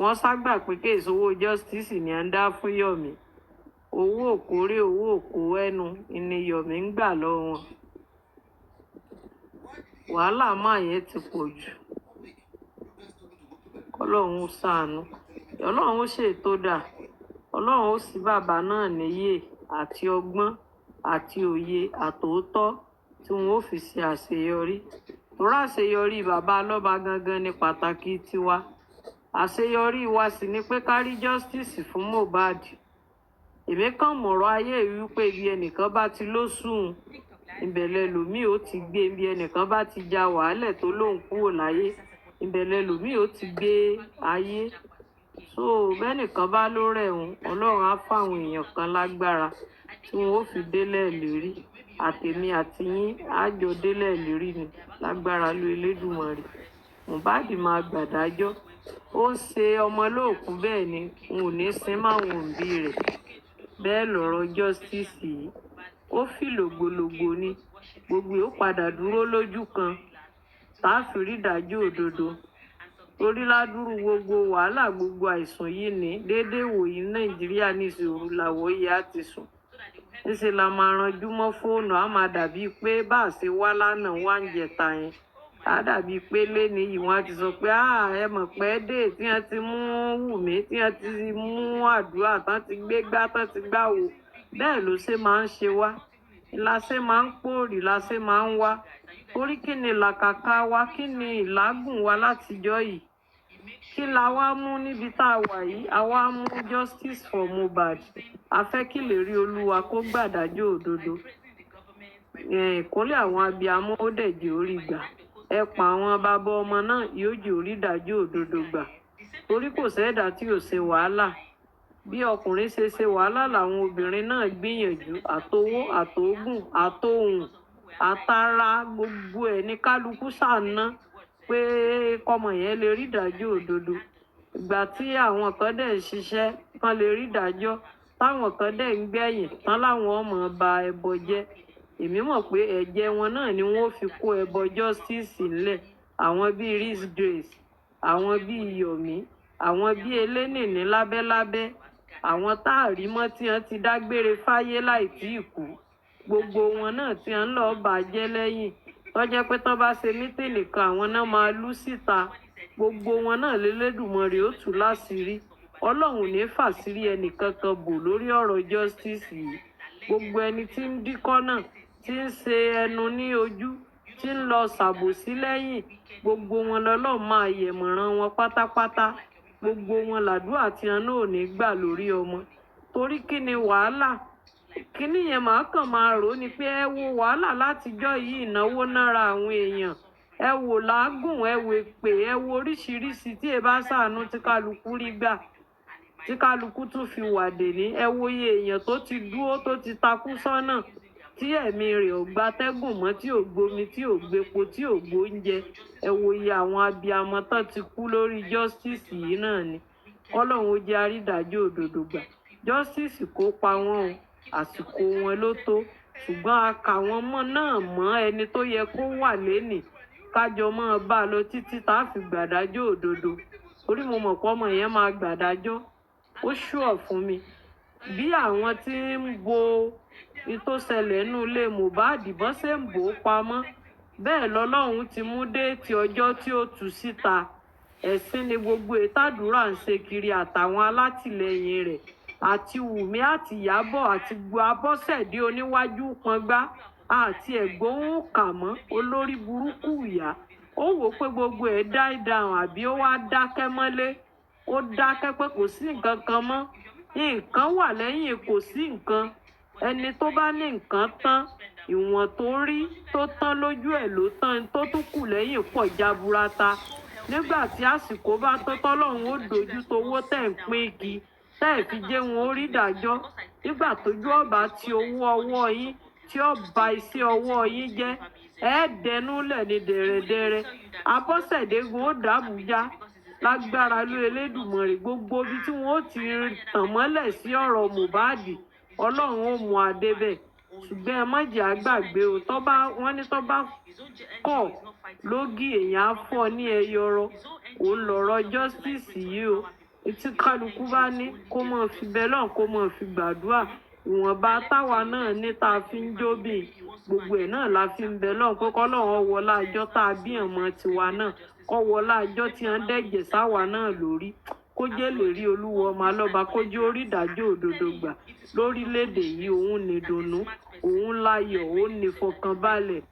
Wọ́n ságbà pé kéèsì owó justice ni à ń dá fún Yọ̀mí. Owó òkórè owó òkó ẹnu ni Yọ̀mí ń gbà lọ́wọ́ wọn. Wàhálà máa yẹn ti pọ̀ jù. Ọlọ́run ó ṣàánú. Ọlọ́run ó ṣètò dà. Ọlọ́run ó ṣí bàbá náà níyè àti ọgbọ́n àti òye àtòótọ́ tí wọn ó fi ṣe àṣeyọrí. Torí àṣeyọrí bàbá lọ́ba gangan ní pàtàkì tiwa. Àṣeyọrí wa sì ni pé ká rí justice fún Mohbad. Èmi kàn mọ̀rọ̀ ayé wípé ibi ẹnìkan bá ti ló sùn ìbẹ̀lẹ̀ lòmíì ó ti gbé ibi ẹnìkan bá ti ja wàhálẹ̀ tó lóun kúrò láyé ìbẹ̀lẹ̀ lòmíì ó ti gbé ayé. So bẹ́nìkan bá ló rẹ̀hún Ọlọ́run á fáwọn èèyàn kan lágbára tí wọn ó fi délẹ̀ lérí. Àtèmi àti yín á jọ délẹ̀ lérí ni lágbára ló Elédùmarè. Mohbad máa gbàdájọ́. Ó ń ṣe ọmọ lóòkú bẹ́ẹ̀ ni n ò ní sin máwọn òbí rẹ̀. Bẹ́ẹ̀ lọ̀rọ̀ justice yìí. Ó fi lògbòlògbò ni gbogbo ó padà dúró lójú kan tá a fi rí ìdájọ́ òdodo. Torí ládùúrú gbogbo wàhálà gbogbo àìsàn yìí ní déédéé wòyí Nàìjíríà ní ìṣòro làwọ̀ yìí á ti sùn. Níṣẹ́ la máa ranjú mọ́ fóònù á máa dàbí pé bá a ṣe wá lánàá wá ń jẹta yẹn. Á dàbí pé léni yìí wọ́n á ti sọ pé ẹ mọ̀ pé dé tí wọ́n ti mú Wùmí tí wọ́n ti mú àdúrà tán ti gbé gbá tán ti gbá wò. Bẹ́ẹ̀ ló ṣe máa ń ṣe wá. Ìlàṣẹ máa ń pòórì láṣẹ máa ń wá. Torí kí ni làkàkà wa kí ni ìlágùn wa látijọ́ yìí? Kí la wá mú níbi tá a wà yìí? A wá mú justice for Mohbad. A fẹ́ kí lè rí Olúwa kó gbàdájọ́ òdodo. Ìkúnlẹ̀ àwọn abiyamọ ó dẹ̀ jẹ́ orí gbà. Ẹ pa àwọn bàbá ọmọ náà yóò jẹ́ orí ìdájọ́ òdodo gbà. Torí kò sẹ́dá tí ò ṣe wàhálà. Bí ọkùnrin ṣe wàhálà làwọn obìnrin náà gbìyànjú àtowó àtòògùn àtòhùn àtara gbogbo ẹ̀ ní kálukú ṣàná pé kọ́mọ yẹn lè rí ìdájọ́ òdodo. Ìgbà tí àwọn kan dẹ̀ ń ṣiṣẹ́ kan lè rí ìdájọ́ táwọn kan dẹ̀ ń gbẹ̀yìn tán láwọn ọmọ ba ẹbọ jẹ́. Èmi mọ̀ pé ẹ̀jẹ̀ wọn náà ni wọ́n fi kó ẹbọ justice ńlẹ̀. Àwọn bíi Reese Grace, àwọn bíi Yọ̀mí, àwọn bíi elénìní lábẹ́lábẹ́, àwọn táàrí mọ́ tí wọ́n ti dágbére fáyé láì tí ì kú. Gbogbo wọn náà tí wọ́n ń lọ bàjẹ́ lẹ́yìn. Tó jẹ́ pé tán bá ṣe mítìnì kan àwọn náà máa lú síta. Gbogbo wọn náà l'Elédùmarè ó tú láṣìírí. Ọlọ́run ò ní fàṣírí ẹnìkankan bò lórí ọ̀rọ̀ justice yìí. Gbogbo ẹni tí ń díkọ́ náà tí ń ṣe ẹnu ní ojú tí ń lọ ṣàbòsí lẹ́yìn gbogbo wọn lọ́lọ́run máa yẹ̀mọ̀ràn wọn pátápátá. Gbogbo wọn làdúrà tí wọn náà ò ní gbà lórí ọmọ. Torí kí ni wàhálà? Kíní yẹn màá kàn máa rò ó ni pé ẹ wo wàhálà látijọ́ yìí ìnáwó náírà àwọn èèyàn. ẹ wò lágùn ẹ wò èpè ẹ wo oríṣiríṣi tí ẹ bá ṣàánú tí kálukú rí gbà tí kálukú tún fi wà dèní ẹ wo iye èèyàn tó ti dúró tó ti takú sọ́nà tí ẹ̀mí rẹ̀ ò gbatẹ́gùn mọ́ tí ò gbomi tí ò gbepo tí ò gbóúnjẹ ẹ wo iye àwọn abiyamọ tán ti kú lórí justice yìí náà ni kọ́lọ́hún ó jẹ́ àrídájọ́ òdodo gbà justice kó pa wọ́n o àsìkò wọn ló tó ṣùgbọ́n a kà wọ́n mọ́ náà mọ́ ẹni tó yẹ kó wà lénìí kájọ máa bá a lọ títí tá a fi gbàdájọ́ òdodo orí mo mọ̀ pé ọmọ yẹn máa gbàdájọ́ ó ṣùọ̀ fún mi bí àwọn tí ń bo ìtòsẹ̀lẹ̀ nínú ilé Mohbad bọ́n ṣe ń bò ó pamọ́ bẹ́ẹ̀ lọ́lọ́run ti mú déètì ọjọ́ tí ó tú síta ẹ̀sìn ni gbogbo ìtàdúrà ń ṣe kiri àtàwọn alátìlẹyìn rẹ̀ àti Wùmí àti Ìyábọ̀ àti gbogbo Abọ́sẹ̀dé oníwájú pọngbá àti ẹ̀gbóhùn kà mọ́ olórí burúkú ìyá ó wò pé gbogbo ẹ̀ dá ìdáhùn àbí ó wá dákẹ́ mọ́lé ó dákẹ́ pé kò sí nǹkan kan mọ́ nǹkan wà lẹ́yìn kò sí nǹkan ẹni tó bá ní nǹkan tán ìwọ̀n tó rí tó tán lójú ẹ̀ ló tán tó tún kù lẹ́yìn pọ̀ jaburata nígbà tí àsìkò bá tó tọ́lọ́run ó dojú towó tẹ̀ ń pín igi tẹ́ ẹ̀ fi jẹ́ wọn ó rí ìdájọ́ nígbà tójú ọba ti owó ọwọ́ yín tí ó ba iṣẹ́ ọwọ́ yín jẹ́ ẹ̀ẹ́dẹ́núlẹ̀ ní dẹ̀rẹ̀dẹ̀rẹ̀ Abọ́sẹ̀dégun ó dàbújá lágbára ló Elédùmarè gbogbo ibi tí wọn ó ti tàn mọ́lẹ̀ sí ọ̀rọ̀ Mohbad Ọlọ́run ó mú adébẹ̀ ṣùgbọ́n ẹ má jẹ́ àgbàgbé o wọ́n ní tó bá kọ̀ lógì èèyàn á fọ́ ní ẹyọrọ òun lọ̀rọ̀ justice yìí o tí kálukú bá ní kó mọ̀ fi bẹ́ẹ̀ lọ́n kó mọ̀ fi gbàdúrà ìwọ̀nba táwa náà ní tá a fi ń jóbìn gbogbo ẹ̀ náà la fi ń bẹ lọ́n pé kọ́lọ́run wọlá àjọ tá a bí ọmọ tiwa náà kọ́ wọlá àjọ tí wọ́n dẹ̀jẹ̀ sáwa náà lórí kó jẹ́ lè rí Olúwa ọmọ alọ́ba kó jẹ́ orí ìdájọ́ òdodo gbà lórílẹ̀‐èdè yìí òun ní dùnnú òun láyọ̀ òun ní fọkànbalẹ̀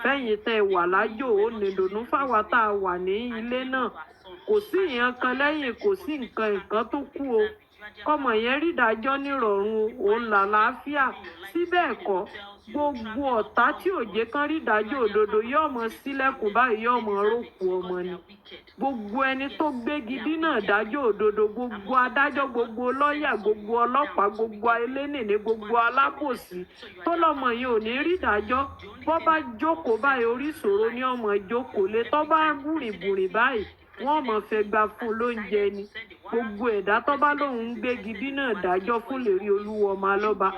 fẹ́yìn tẹ́ wà lájò òun ní dùnnú fáwa tá a wà ní ilé náà kò sí ìyẹn kan lẹ́yìn kò sí nǹkan tó kù o kọ́mọ yẹn rí ìdájọ́ nírọ̀rùn òun làlàáfíà síbẹ̀ ẹ̀kọ́ gbogbo ọ̀tá tí òjé kan rí ìdájọ́ òdodo yóò mọ sílẹ̀kùn báyìí yóò mọ rókù ọmọ ni gbogbo ẹni tó gbégi dínà ìdájọ́ òdodo gbogbo adájọ́ gbogbo lọ́ọ̀yà gbogbo ọlọ́pàá gbogbo elénìní gbogbo alábòsí tó lọ́mọ yìí ò ní rí ìdájọ́ bọ́ bá jókòó báyìí orí ìṣòro ni ọmọ jókòó lé tó bá bùrìbùrì báyìí wọ́n mọ̀ fẹ́ gba fún lóúnjẹ ni gbogbo ẹ̀dá tó bá lóun ń gbégi dínà ìdájọ́ fún lérí Olúwa ọmọ alọ́ba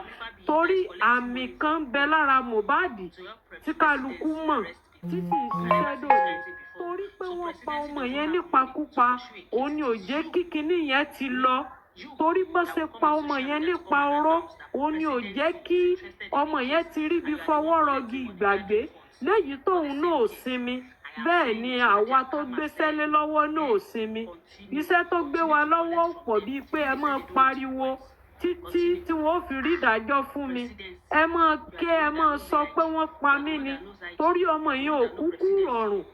torí àmì kan bẹ lára Mohbad tí kálukú mọ̀ tí kì í ṣiṣẹ́ dòní torí pé wọ́n pa ọmọ yẹn nípakúpa òun ni ò jẹ́ kí kinní yẹn ti lọ torí bó ṣe pa ọmọ yẹn nípa oró òun ni ò jẹ́ kí ọmọ yẹn ti ríbi fọwọ́ rọgí ìgbàgbé lẹ́yìn tóun náà ò sinmi bẹ́ẹ̀ ni àwa tó gbéṣẹ́ lé lọ́wọ́ náà ò sinmi iṣẹ́ tó gbé wa lọ́wọ́ pọ̀ bíi pé ẹ máa pariwo títí tí wọ́n fi rí ìdájọ́ fún mi ẹ máa ké ẹ máa sọ pé wọ́n pa mí ni torí ọmọ yẹn ò kúkú rọrùn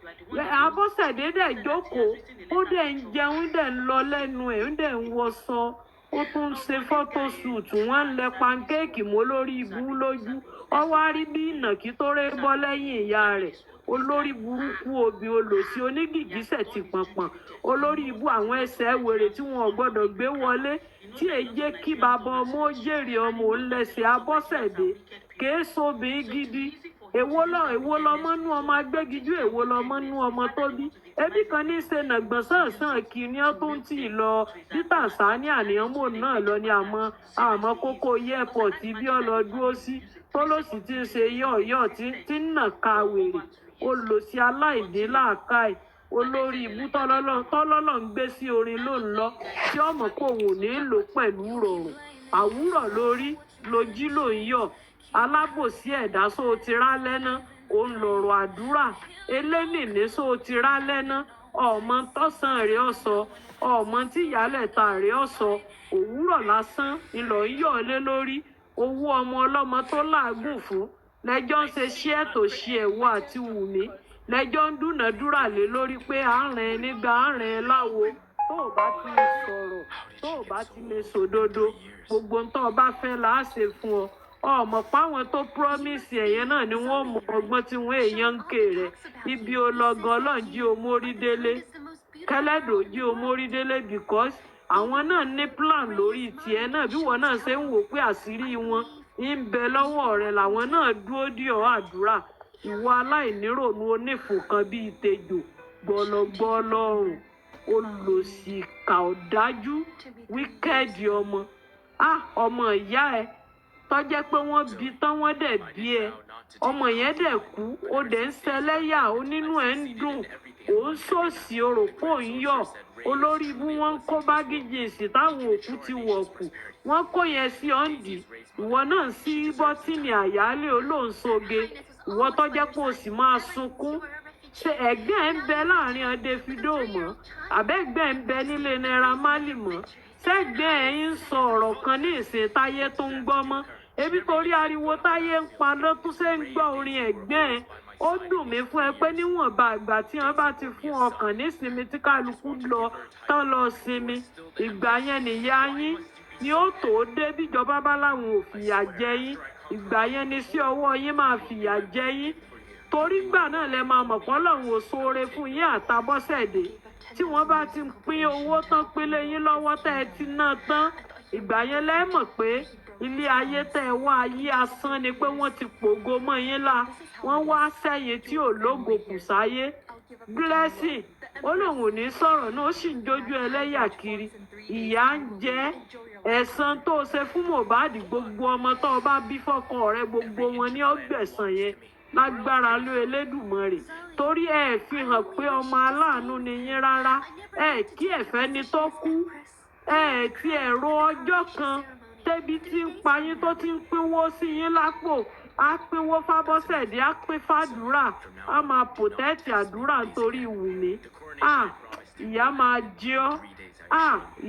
Abọ́sẹ̀dé dẹ̀ jókòó ó dẹ̀ ń jẹun dẹ̀ ń lọ lẹ́nu ẹ̀ ń dẹ̀ ń wọṣọ ó tún ń ṣe photo shoot wọ́n ń lẹ pankéèkì mọ́ lórí ibú lójú ọwọ́ á rí bí ìnàkí tó ré bọ́ lẹ́yìn ìyá rẹ̀ olórí burúkú obì olòṣì onígìgísẹ̀ ti pọ̀npọ̀n olórí ibú àwọn ẹsẹ̀ wèrè tí wọn ò gbọ́dọ̀ gbé wọlé tí èyí jẹ́ kí bàbá ọmọ ó jèrè ọmọ òun lẹ́sẹ̀ Abọ́sẹ̀dé kèé sobìnrin gidi èwo lọmọ nú ọmọ agbẹ́gijú èwo lọmọ nú ọmọ tó bí ẹbí kan ní í ṣe nàgbọ̀n sàn kìíní tó ń tì lọ ní Tanzania ní ọmọ náà lọ ní àmọ́ kókó airport bí ọ lọ dúró sí tó ló sì ti ń ṣe yọ̀ọ̀yọ̀ tí ń nà ka wèrè olòṣì aláìdé làákàì olórí ibú tọ́lọ́lọ́ ń gbé sí orin ló ń lọ tí ọmọ kò wò ní lò pẹ̀lú rọrùn àwúrọ̀ lórí lójí ló ń yọ̀ alábòsí ẹ̀dá só ti rá lẹ́ná òun lọ̀rọ̀ àdúrà elénìní só ti rá lẹ́ná ọmọ tọ́sán rẹ̀ ọ̀sọ́ ọmọ tí ìyálẹ̀ta rẹ̀ ọ̀sọ́ òwúrọ̀ lásán ńlọ ń yọ̀ lé lórí owó ọmọ ọlọ́mọ tó làágùn fún lẹ́jọ́ ń ṣe ṣí ẹ̀tò ṣí ẹ̀wọ́ àti Wùmí lẹ́jọ́ ń dúnàádúrà lé lórí pé àárín ẹ nígbà àárín ẹ láwo tó o bá ti lè sọ̀rọ̀ tó o bá ti lè sòdodo gbogbo ń tó o bá fẹ́ là á ṣe fún ọ ọmọ páwọn tó promise ẹ̀yẹn náà ni wọ́n mú ọgbọ́n tí wọ́n èèyàn ń ké rẹ̀ ibi olọ́gan ọlọ́njí omórídélé kẹlẹ́dọ̀ jí omórídélé because àwọn náà ní plan lórí tiẹ̀ náà bí wọ́n náà ṣe ń wò pé àṣírí wọn ń bẹ lọ́wọ́ rẹ̀ làwọn náà dúró dí ọ̀ àdúrà ìwọ aláìníròònú onífòkan bíi tejò gbọlọgbọlọrùn olòṣìkà ọ̀dájú wíkẹ́ẹ̀dì ọmọ ìyá ẹ tọ́jẹ́ pé wọ́n bí tán wọ́n dẹ̀ bí ẹ ọmọ yẹn dẹ̀ kú ó dẹ̀ ń ṣẹlẹ́yà onínú ẹ̀ ń dùn ó ń ṣòṣì orò pò ń yọ̀ olórí ibú wọn ń kó bágíjì èsì táwọn òkú ti wọ̀kù wọ́n kó yẹn sí ọ̀ǹdì ìwọ náà sí bọ́tìnì àyálé olóǹsoge ìwọ tọ́jẹ́ pé o sì máa sunkún ṣe ẹ̀gbẹ́ ẹ̀ ń bẹ láàrin Davido mọ́ àbẹ́gbẹ́ ẹ̀ ń bẹ nílé Naira Marley mọ́ ṣẹ́gbẹ́ ẹ̀ ń sọ ọ̀rọ̀ kan ní ìsìn táyé tó ń gbọ́ mọ́ ebi torí ariwo táyé ń pa lọ́tún ṣe ń gbọ́ orin ẹ̀gbẹ́ ẹ̀ ó dùn mí fún ẹ pé níwọ̀nba àgbà tí wọ́n bá ti fún ọkàn nísinmi tí kálukú lọ tán lọ sinmi ìgbà yẹn nìyá yín ni ó tó dé bíjọba bá láwọn ò fìyà jẹ yín ìgbà yẹn ni sí ọwọ́ yín máa fìyà jẹ yín torí gbà náà lẹ máa mọ̀ pọ́ lọ́hùn ò ṣoore fún yín àtàbọ́sẹ̀dé tí wọ́n bá ti pín owó tán pínlé yín lọ́wọ́ tẹ́ ẹ ti ná tán ìgbà yẹn lẹ mọ̀ pé ilé ayé tẹ́ ẹ wá ayé asán ni pé wọ́n ti pògo mọ́ yín la wọ́n wá sẹ́yìn tí ò lógo kù sáyé Blessing ó lóun ò ní sọ̀rọ̀ náà ó sì ń jójú ẹlẹ́yà kiri ìyà ń jẹ ẹ̀san tó ṣe fún Mohbad gbogbo ọmọ tó o bá bí fọ́kọ rẹ gbogbo wọn ní ọgbẹ̀san yẹn lágbára ló Elédùmarè torí ẹ fi hàn pé ọmọ aláàánú ni yín rárá ẹ kí ẹ̀fẹ́ ni tó kú ẹ ti ẹ̀rọ ọjọ́ kan tẹ́bi tí ń pa yín tó ti ń pínwó sí yín lápò á pínwó fábọ́sẹ̀dé á pín fàdúrà á máa pòtẹ́ẹ̀tì àdúrà nítorí Wùmí ìyá máa jẹ ọ́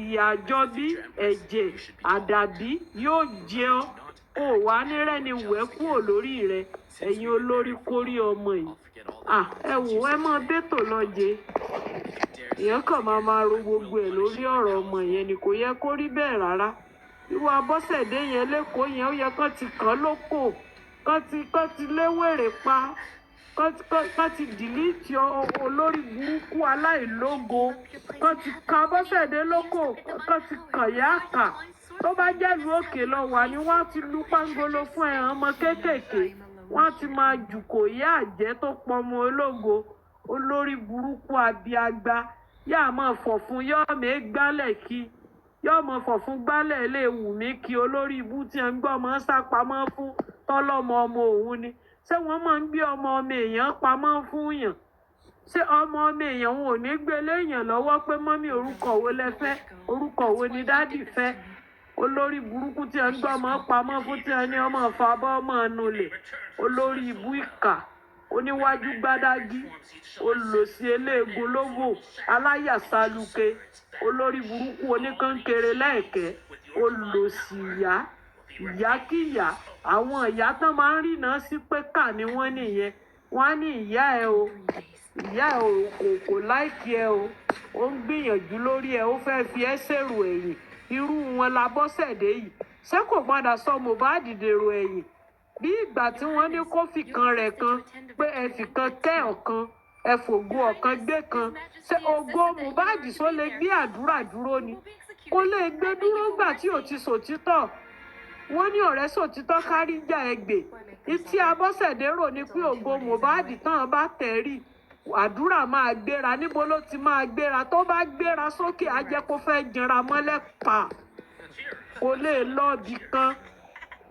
ìyá àjọbí ẹ̀jẹ̀ àdàbí yóò jẹ ọ́ ò wá nírẹ́ni wẹ́ kúrò lórí rẹ ẹ̀yin olórí kórí ọmọ yìí ẹ wò ẹ mọ bẹ́tò lọ́jẹ́ èèyàn kàn máa ro gbogbo ẹ̀ lórí ọ̀rọ̀ ọmọ yẹn ni kò yẹ kó rí bẹ́ẹ̀ rárá irú Abọ́sẹ̀dé yẹn lẹ́kọ̀ọ́ yẹn ó yẹ kán ti kàn lóko kán ti léwèrè pa kán ti dìlítì olórí burúkú aláìlógo kán ti kan Abọ́sẹ̀dé lóko kán ti kàn yá kà tó bá jẹ́lu òkè lọ wà ní wọ́n ti lu pangolo fún ẹ̀hàn ọmọ kéékèèké wọ́n ti máa jùkò yá àjẹ́ tó pọmọ ológo olórí burúkú abiagba yá máa fọ̀ fún yọ́ọ̀mẹ́ gbálẹ̀ kí yọ́ọ̀mọ̀ fọ̀ fún gbálẹ̀ lè Wùmí kí olórí ibú tí ẹ̀ ń gbọ́ ọmọ sápamọ́ fún tọ́lọ́mọ ọmọ òun ni ṣé wọ́n máa ń gbé ọmọ èèyàn pamọ́ fún yàn ṣé ọmọ èèyàn wọn ò ní gbé léèyàn lọ́wọ́ pé mọ́mí orúkọ wo lẹ fẹ́ orúkọ wo ni dádì fẹ́ olórí burúkú tí ẹ ń gbọ́ ọmọ pamọ́ fún tí ẹ ní ọmọ fàbọ́ ọmọ nulẹ̀ olórí ibú ìkà oníwájú gbádágí olòṣì eléegun lóbò aláyàsálùkẹ olórí burúkú oníkankere lẹ́ẹ̀kẹ́ olòṣì ìyákíyà àwọn ìyá tán máa ń rìnà sí pé kà ni wọ́n nìyẹn wọ́n á ní ìyá ẹ kò láìkí ẹ o ó ń gbìyànjú lórí ẹ ó fẹ́ fi ẹ́ ṣèrò ẹ̀yìn irú wọn l'Abọ́sẹ̀dé yìí ṣé kò padà sọ Mohbad dèrò ẹ̀yìn bí ìgbà tí wọ́n ní kó fìkan rẹ̀ kan pé ẹ fìkan kẹ́ ọ̀kan ẹ fògo ọ̀kan gbé kan ṣé ògo Mohbad só lè gbé àdúrà dúró ni kó lè gbé dúró gbà tí ò ti sòtítọ́ wọ́n ní ọ̀rẹ́ sòtítọ́ kárí jà ẹgbẹ́ tí Abọ́sẹ̀dé rò ní pé ògo Mohbad tán bá tẹ̀rí àdúrà máa gbéra níbo ló ti máa gbéra tó bá gbéra sókè á jẹ́ kó fẹ́ jẹra mọ́lẹ̀ pa kò lè lọ́ọ̀bì kan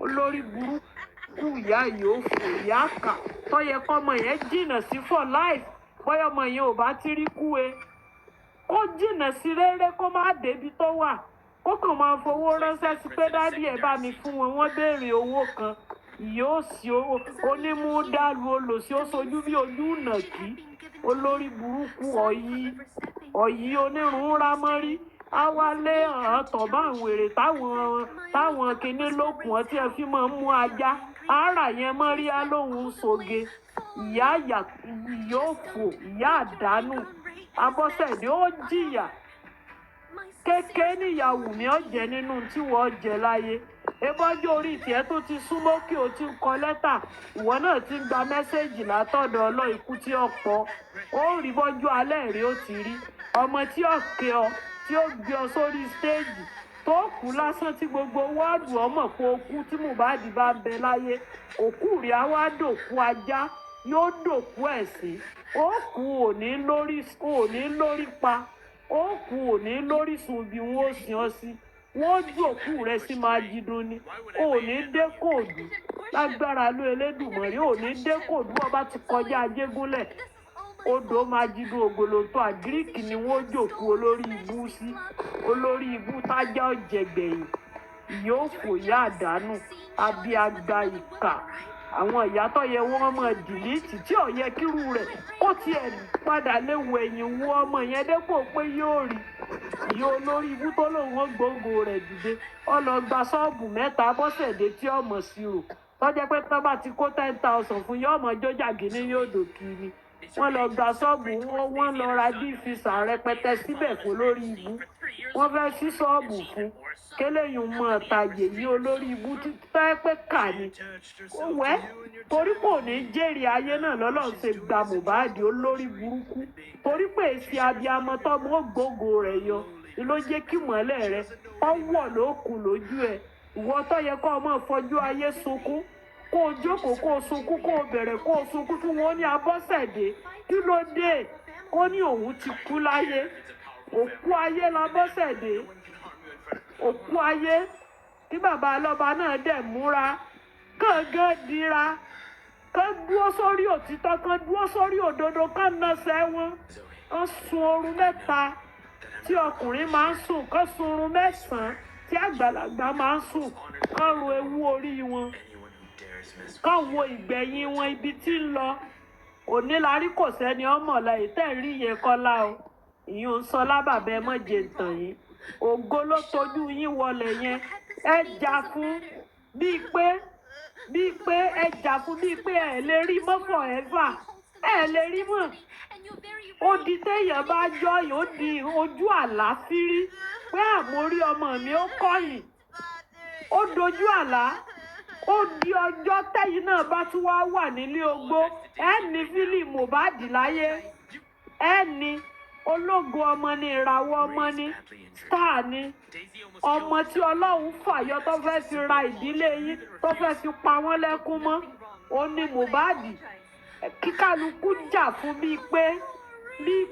olórí burúkú ìyá yóò fò ìyá kà tó yẹ kọ́mọ yẹn jìnnà sí for life bóyá ọmọ yẹn ò bá ti rí kú ó jìnnà sí rere kó má débi tó wà kó kàn máa fowó ránṣẹ́ sí pé dádì ẹ̀ bá mi fún wọn wọ́n béèrè owó kan yóò sí onímúdàlú olòṣì ó sojú bí ojú nàkí olórí burúkú ọ̀yí onírun rámọ́rí á wá lé ọ̀tọ̀ bá àwọn èrè táwọn kinní lókun ọtí ẹ fi máa ń mú ajá ara yẹn mọ́ rí á lóhùn soge ìyá òfò ìyá àdánù Abọ́sẹ̀dé ó jìyà kékeré níyàwó mi ọ̀jẹ̀ nínú tí wọ́n jẹ láyé ebọ́jú orí tiẹ̀ tó ti súnmọ́ kí o ti ń kọ lẹ́tà ìwọ náà ti ń gba mẹ́sẹ̀gì látọ̀dọ̀ ọlọ́ ikú tí ó pọ̀ ó rí bọ́jú alẹ́ rí ó ti rí ọmọ tí ó ké ọ tí ó gbé ọ sórí stéèjì tó kú lásán tí gbogbo wọ́ọ̀dù ọmọ pé ó kú tí Mohbad bá ń bẹ láyé òkú rí á wá dòkú ajá yóò dòkú ẹ̀sìn ó kú òní lórí pa ó kú òní lórí sùn bí wọ́n ó sìn ọ́ sí wọ́n jòkú rẹ̀ sí máa jidun ni òní dé kóòdù lágbára ló Elédùmarè òní dé kóòdù ọba ti kọjá Ajégúnlẹ̀ odò máa jidun ògbólótó àgíríkì ni wọ́n jòkú olórí ibú sí olórí ibú tájá ọ̀jẹ̀gbẹ̀yìn yóò fòyà àdánù abiagba ìkà àwọn ìyá tó yẹ wọ́n mọ̀ dìlítì tí ò yẹ kírú rẹ̀ ó tiẹ̀ padà léwu ẹ̀yìn wo ọmọ yẹn dépò pé yóò rí ìyá olórí ibú tó lòun ó gbòǹgò rẹ̀ dìde ó lọ gba ṣọ́ọ̀bù mẹ́ta bọ́sẹ̀dé tí ọmọ sí rò tọ́jẹ́ pé tọ́ bá ti kó 10,000 fún yóò mọ jọjà gíní yóò dò kiri wọ́n lọ gba ṣọ́ọ̀bù wọ́n lọ ra dífisà rẹpẹtẹ síbẹ̀ fún olórí ibú wọ́n fẹ́ sí ṣọ́ọ̀bù fún kéléyìn mọ tàyè yí olórí ibú tẹ́ pé kà ní wẹ́ torí kò ní jèrè ayé náà lọ́lọ́run ṣe gba Mohbad olórí burúkú torí pé èsì abiyamọ tọmọ ògbógo rẹ̀ yọ ni ló jẹ́ kí mọ́lẹ̀ rẹ̀ ọwọ́ ló kù lójú ẹ̀ ìwọ tó yẹ kó ọmọ fojú ayé sunkún kó o jókòó kó o sunkún kó o bẹ̀rẹ̀ kó o sunkún kí wọ́n ní Abọ́sẹ̀dé kí ló dé ó ní òun ti kú láyé òkú ayé l'Abọ́sẹ̀dé òkú ayé tí bàbá alọ́ba náà dẹ̀ múra kángan dira kán dúró sórí òtítọ́ kán dúró sórí òdodo kán nọsẹ̀ wọn kán sun oorun mẹ́ta tí ọkùnrin máa ń sùn kán sun oorun mẹ́sàn-án tí àgbàlagbà máa ń sùn kán ro ewu orí wọn kán wo ìgbẹ̀yìn wọn ibi tí ń lọ òní la rí kò sẹ́ni ọmọọ̀la ìtẹ́ rí yẹn kọ́lá o ìyún ń sọ lábàbẹ́ mọ́jẹ tàn yín ògo ló tojú yín wọlé yẹn ẹ jà fún bíi pé ẹ jà fún bíi pé ẹ lè rí mọ́ forever ẹ lè rí mọ́ ó di téèyàn bá jọyìn ó di ojú àlá fírí pé àmórí ọmọ mi ó kọ̀yìn ó dojú àlá ó di ọjọ́ tẹ́yìn náà bá tún wá wà nílé ogbó ẹ ní fílì Mohbad láyé ẹ ní ológo ọmọ ni ìràwọ̀ ọmọ ni star ni ọmọ tí Ọlọ́run fàyọ tó fẹ́ fi ra ìdílé yín tó fẹ́ fi pa wọ́n lẹ́kún mọ́ ó ní Mohbad kíkálukú jà fún bíi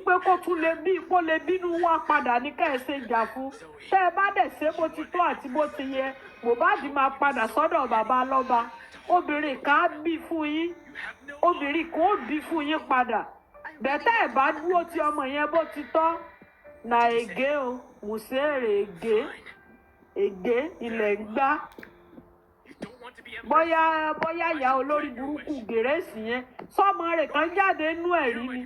pé kó tún lè kó lè bínú wá padà ní kẹ́ẹ̀ṣe jà fún tẹ́ ẹ bá dẹ̀ ṣe bó ti tó àti bó ti yẹ Mohbad máa padà sọ́dọ̀ bàbá lọ́ba obìnrin kan á bí fún yín obìnrin kan ó bí fún yín padà bẹ́tẹ̀ ẹ̀ bá dúró tí ọmọ yẹn bó ti tọ́ na ègé o mùsèrè ègé ilẹ̀ ń gbá bóyá ìyá olórí burúkú gèrèsì yẹn sọmọ rẹ̀ kan jáde nú ẹ̀rí ni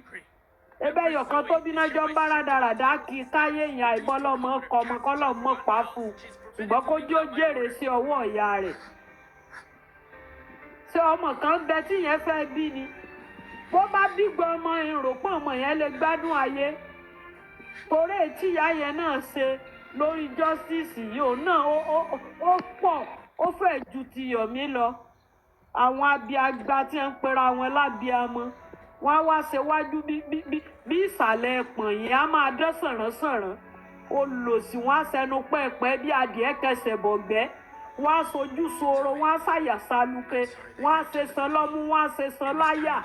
ebe yọkan tó bíná jọ ń bára dáradá kí káyé ìyá ìbọ́lọ́mọ kọmọ kọ́lọ́mọ pa fún un ṣùgbọ́n kó jó jèrè sí ọwọ́ ìyá rẹ̀ ṣé ọmọ kan bẹ tí yẹn fẹ́ bí ni bó bá bígbọ́ ọmọ ìròpọ̀ ọmọ yẹn lè gbádùn ayé torí tí ìyá yẹn náà ṣe lórí justice yìí òun náà ó pọ̀ ó fẹ́ ju ti Yọ̀mí lọ àwọn abiagba tí ń pera wọn lábiamọ wọn á wá ṣe wájú bí ìsàlẹ̀ ẹ̀pọ̀n yìí á máa dán sànrán olòṣì wọn á ṣẹnu pẹ́ẹ́pẹ́ bí adìẹ kẹsẹ̀ bọ̀gbẹ́ wọn á sojú soro wọn á ṣàyà saluke wọn á ṣe san lọ́mú wọn á ṣe san láyà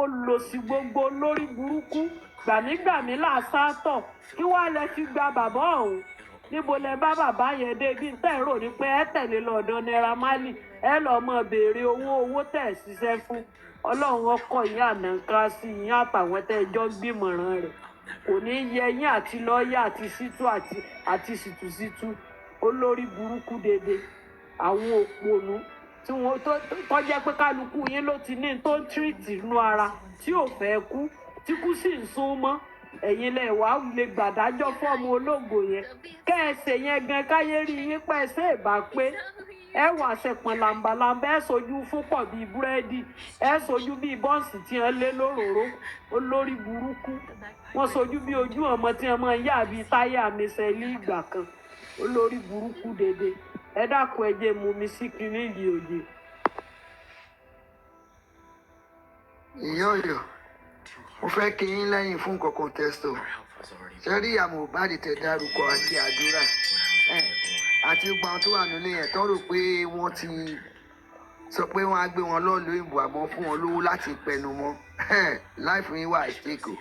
olòṣì gbogbo lórí burúkú gbàmígbàmí làásàtọ̀ kí wàá lẹ fi gba bàbá ọ̀hún níbo lẹ bá bàbá yẹn dé bí tẹ́ ẹ̀ rò ní pé ẹ tẹ̀lé lọ́dọ̀ Naira Marley ẹ lọ́ọ́ mọ̀ béèrè owó tẹ̀ ṣiṣẹ́ fún Ọlọ́run ọkọ̀ yín ànàká sí yín àtàwọn tẹ́ ẹjọ́ gbìmọ̀ràn rẹ̀ kò ní yẹ yín àti lọ́ọ̀yà àti sítú àti sìtúsítú olórí burúkú dédé àwọn òpònú tí wọ́n tó jẹ́ pé kálukú yín ló ti ní tó ń tírìtì nú ara tí ò fẹ́ kú tí kú sì ń sún mọ́ ẹ̀yin lẹ wá lè gbàdájọ́ fọ́ọ̀mù ológo yẹn kẹ́ẹ̀sẹ̀ yẹn gan káyé rí yín pẹ́ẹ́sẹ̀ ìbá pé ẹ wà ṣẹpọ̀n làǹbàlàǹbà ẹ sojú fún pọ̀ bíi búrẹ́dì ẹ sojú bíi bọ́ǹsì tí wọ́n lé lóròró olórí burúkú wọ́n sojú bíi ojú ọmọ tí wọ́n máa ń yà bíi táyà mẹsẹ̀lì ìgbà kan olórí burúkú dédé ẹ dákun ẹ jẹ́ mú mi sí kinní yìí òye. ìyá Ọ̀yọ́ mo fẹ́ kí yín lẹ́yìn fún kankan tẹ́sítọ̀ ṣe rí ìyá Mohbad tẹ dárúkọ àti àdúrà àti gbogbo àwọn tó wà nílé yẹn tó rò pé wọ́n ti sọ pé wọ́n á gbé wọn lọ́ọ̀lù ìbò àmọ́ fún wọn lówó láti pẹnu mọ́ life yín wà at stake o.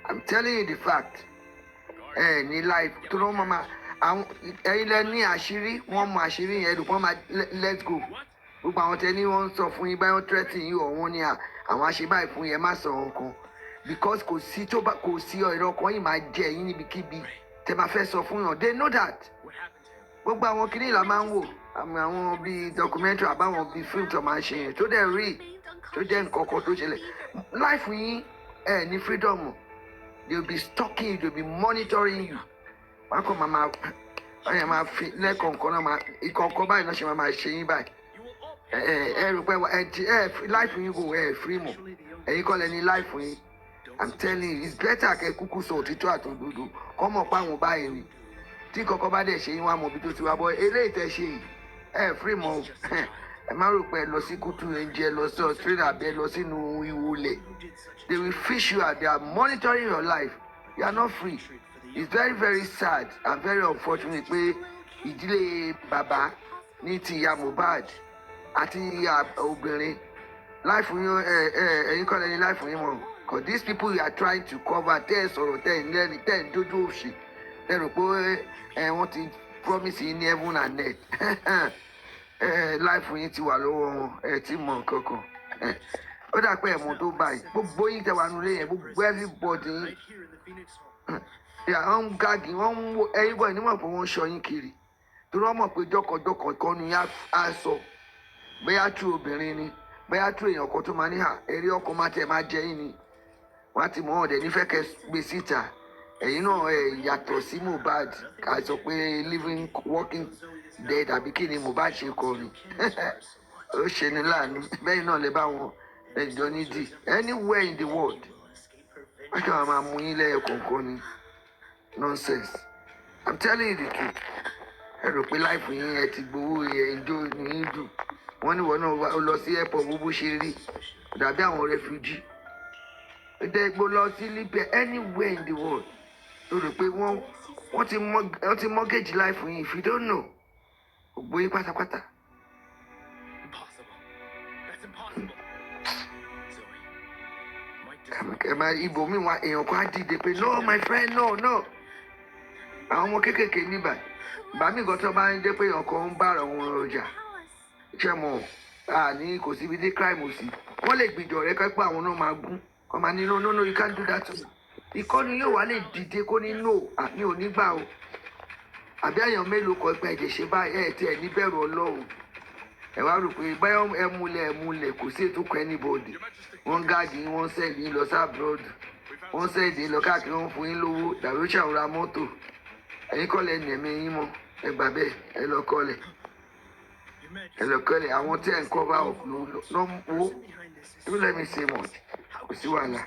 I'm telling you the fact ní life tó ló mọ́ máa àwọn ẹ̀yin lẹ ní àṣírí wọ́n mọ àṣírí yẹn ẹ̀dùn kan máa let's go gbogbo àwọn tẹ ní wọ́n sọ fún yín báyọ̀ threatening yín ọ̀wọ́n ní àwọn àṣebáyé fún yẹn má sọ nǹkan because kò sí tó bá kò sí ọ̀rọ̀ ọkàn yìí máa jẹ yín níbikíbi tẹ máa fẹ́ sọ fún yàn they know that gbogbo àwọn kìnìún là máa ń wò àwọn bíi documentary àbáwọn bíi film tó máa ń ṣe yẹn tó dẹ̀ rí tó jẹ́ nǹkan kan tó ṣẹlẹ̀ life yín ní freedom they will be stalking you they will be monitoring you wọn kò máa fi lẹ́kọ̀ọ̀kan náà ìkọ̀ọ̀kan báyìí náà ṣe máa ṣe yín báyìí rò pé life yín kò free mọ́ ẹ̀yin kọ́ lẹ́ni life yín I'm telling you it's better kẹ́ kúkú sọ òtítọ́ àtòdodo kọ́ mọ̀ pa àwọn báyìí ni tí kọ̀ọ̀kan bá dẹ̀ ṣe yín wá mọ̀ bí tó ti wá bọ́ eléyìí tẹ́ ṣe yìí free mọ́ ẹ má rò pé ẹ lọ sí kútù ẹ̀ǹjẹ́ lọ sí Australia àbí ẹ lọ sínú ìwòlẹ̀ they will fish you out they are monitoring your life you are not free it's very very sad and very unfortunate pé ìdílé bàbá ní ti ìyá Mohbad àti ìyá obìnrin life yín ẹ̀yin kọ́ lẹ́ni life yín mọ̀ because these people you are trying to cover tẹ́ ẹ sọ̀rọ̀ tẹ́ ẹ lẹ́ni tẹ́ ẹ dójú òṣì ẹ rò pé wọ́n ti promise yín ní heaven and earth life yín ti wà lọ́wọ́ wọn ẹ ti mọ̀ nǹkan kan ó dà pé ẹ̀mọ́ tó báyìí gbogbo yín tẹ́ wà nulẹ̀ yẹn gbogbo everybody yín wọ́n ń gáàgì wọ́n ń wo ẹ̀yin bọ̀ níwọ̀n pé wọ́n ń ṣọ yín kiri torí wọ́n mọ̀ pé jọ́kọ̀jọ́kọ̀ kan ni á sọ bóyá tú obìnrin ni bóyá tú èèyàn kan tó máa ní eré ọkọ̀ máa tẹ̀ máa jẹ yín ni wọ́n á ti mọ̀ ọ̀dẹ̀ nífẹ̀ẹ́ kẹ́ gbé síta ẹ̀yin náà yàtọ̀ sí Mohbad ká sọ pé living working dead àbí kí ni Mohbad ṣe kọ ni ó ṣe ní láàánú bẹ́ẹ̀ náà lè bá wọn ẹjọ́ nídìí anywhere in the world wọ́n kàn máa mú yín lẹ́yìn kọ̀ọ̀kan ni nonsense I'm telling you the truth ẹ rò pé láìpẹ́ yín ẹ ti gbowó ìjọ ní dùn wọ́n ní wọ́n náà lọ sí airport bó ṣe rí dàbí àwọn refugee ẹ̀dẹ́gbò lọ sí Libya anywhere in the world ó rò pé wọ́n ti mortgage life yín if you don't know gbogbo yín pátápátá. kẹmà ibò mi wá èèyàn kan á dìde pé no my friend no àwọn ọmọ kéékèèké níbà bàmí nǹkan tó bá ń dé pé èèyàn kan ń bára wọn ọjà ṣe mọ ní kò síbi dé crime sí wọn lè gbìjọ rẹ kápẹ́ àwọn náà máa gún ọmọ ní no you can't do that to me ìkọ́ni yóò wá lè dìde kó ní no àmì ò ní gbà o àbí àyàn mélòó kan pé ẹ̀jẹ̀ ṣe báyìí tí ẹ̀ ní bẹ̀rù Ọlọ́run ẹ wá rò pé báyọ̀ ẹmúlẹ̀ kò sí ètò kan anybody wọ́n gáàdì wọ́n sẹ́ẹ̀dì lọ sí abroad wọ́n sẹ́ẹ̀dì lọ káàkiri wọ́n fún yín lówó dàbí ó ṣàwòrán mọ́tò ẹ̀yin kọ́lẹ̀ ní ẹ̀mí yín mọ́ ẹ gbà bẹ́ẹ̀ ẹ lọ kọ́lẹ̀ àwọn tí ẹ̀ ń cover up ló ń wo don't let me say much kò sí wàhálà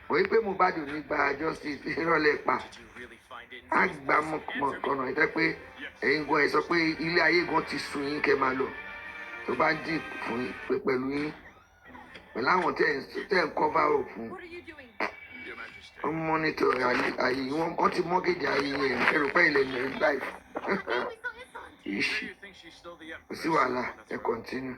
wọ́n yí pé Mohbad ò ní gba justice ìrọ̀lẹ́ pa á gbà mọ̀kànnà ìtẹ́ pé ẹ̀yin gan ẹ̀ sọ pé ilé ayé gan ti sùn yín kẹ́ máa lọ tó bá dì fún yín pẹ̀lú yín pẹ̀lú àwọn tẹ́ ń cover up fún wọ́n monitor ayé wọ́n ti mortgage ayé yẹn ẹ̀rù pẹ́ ilẹ̀ ní life iṣu kò sí wàhálà ẹ continue.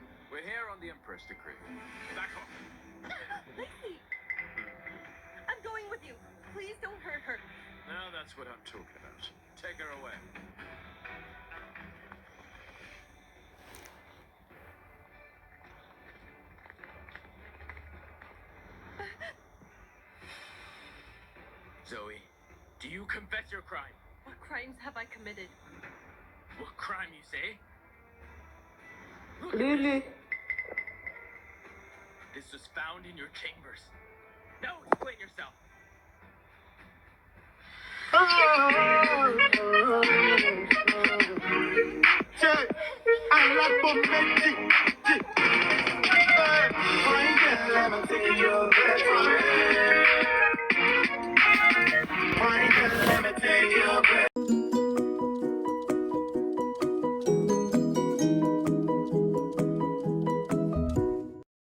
I'm going with you. Please don't hurt her. Now that's what I'm talking about. Take her away. Zoe, do you confess your crime? What crimes have I committed? What crime, you say? Really? This was found in your chambers. Now explain yourself. I like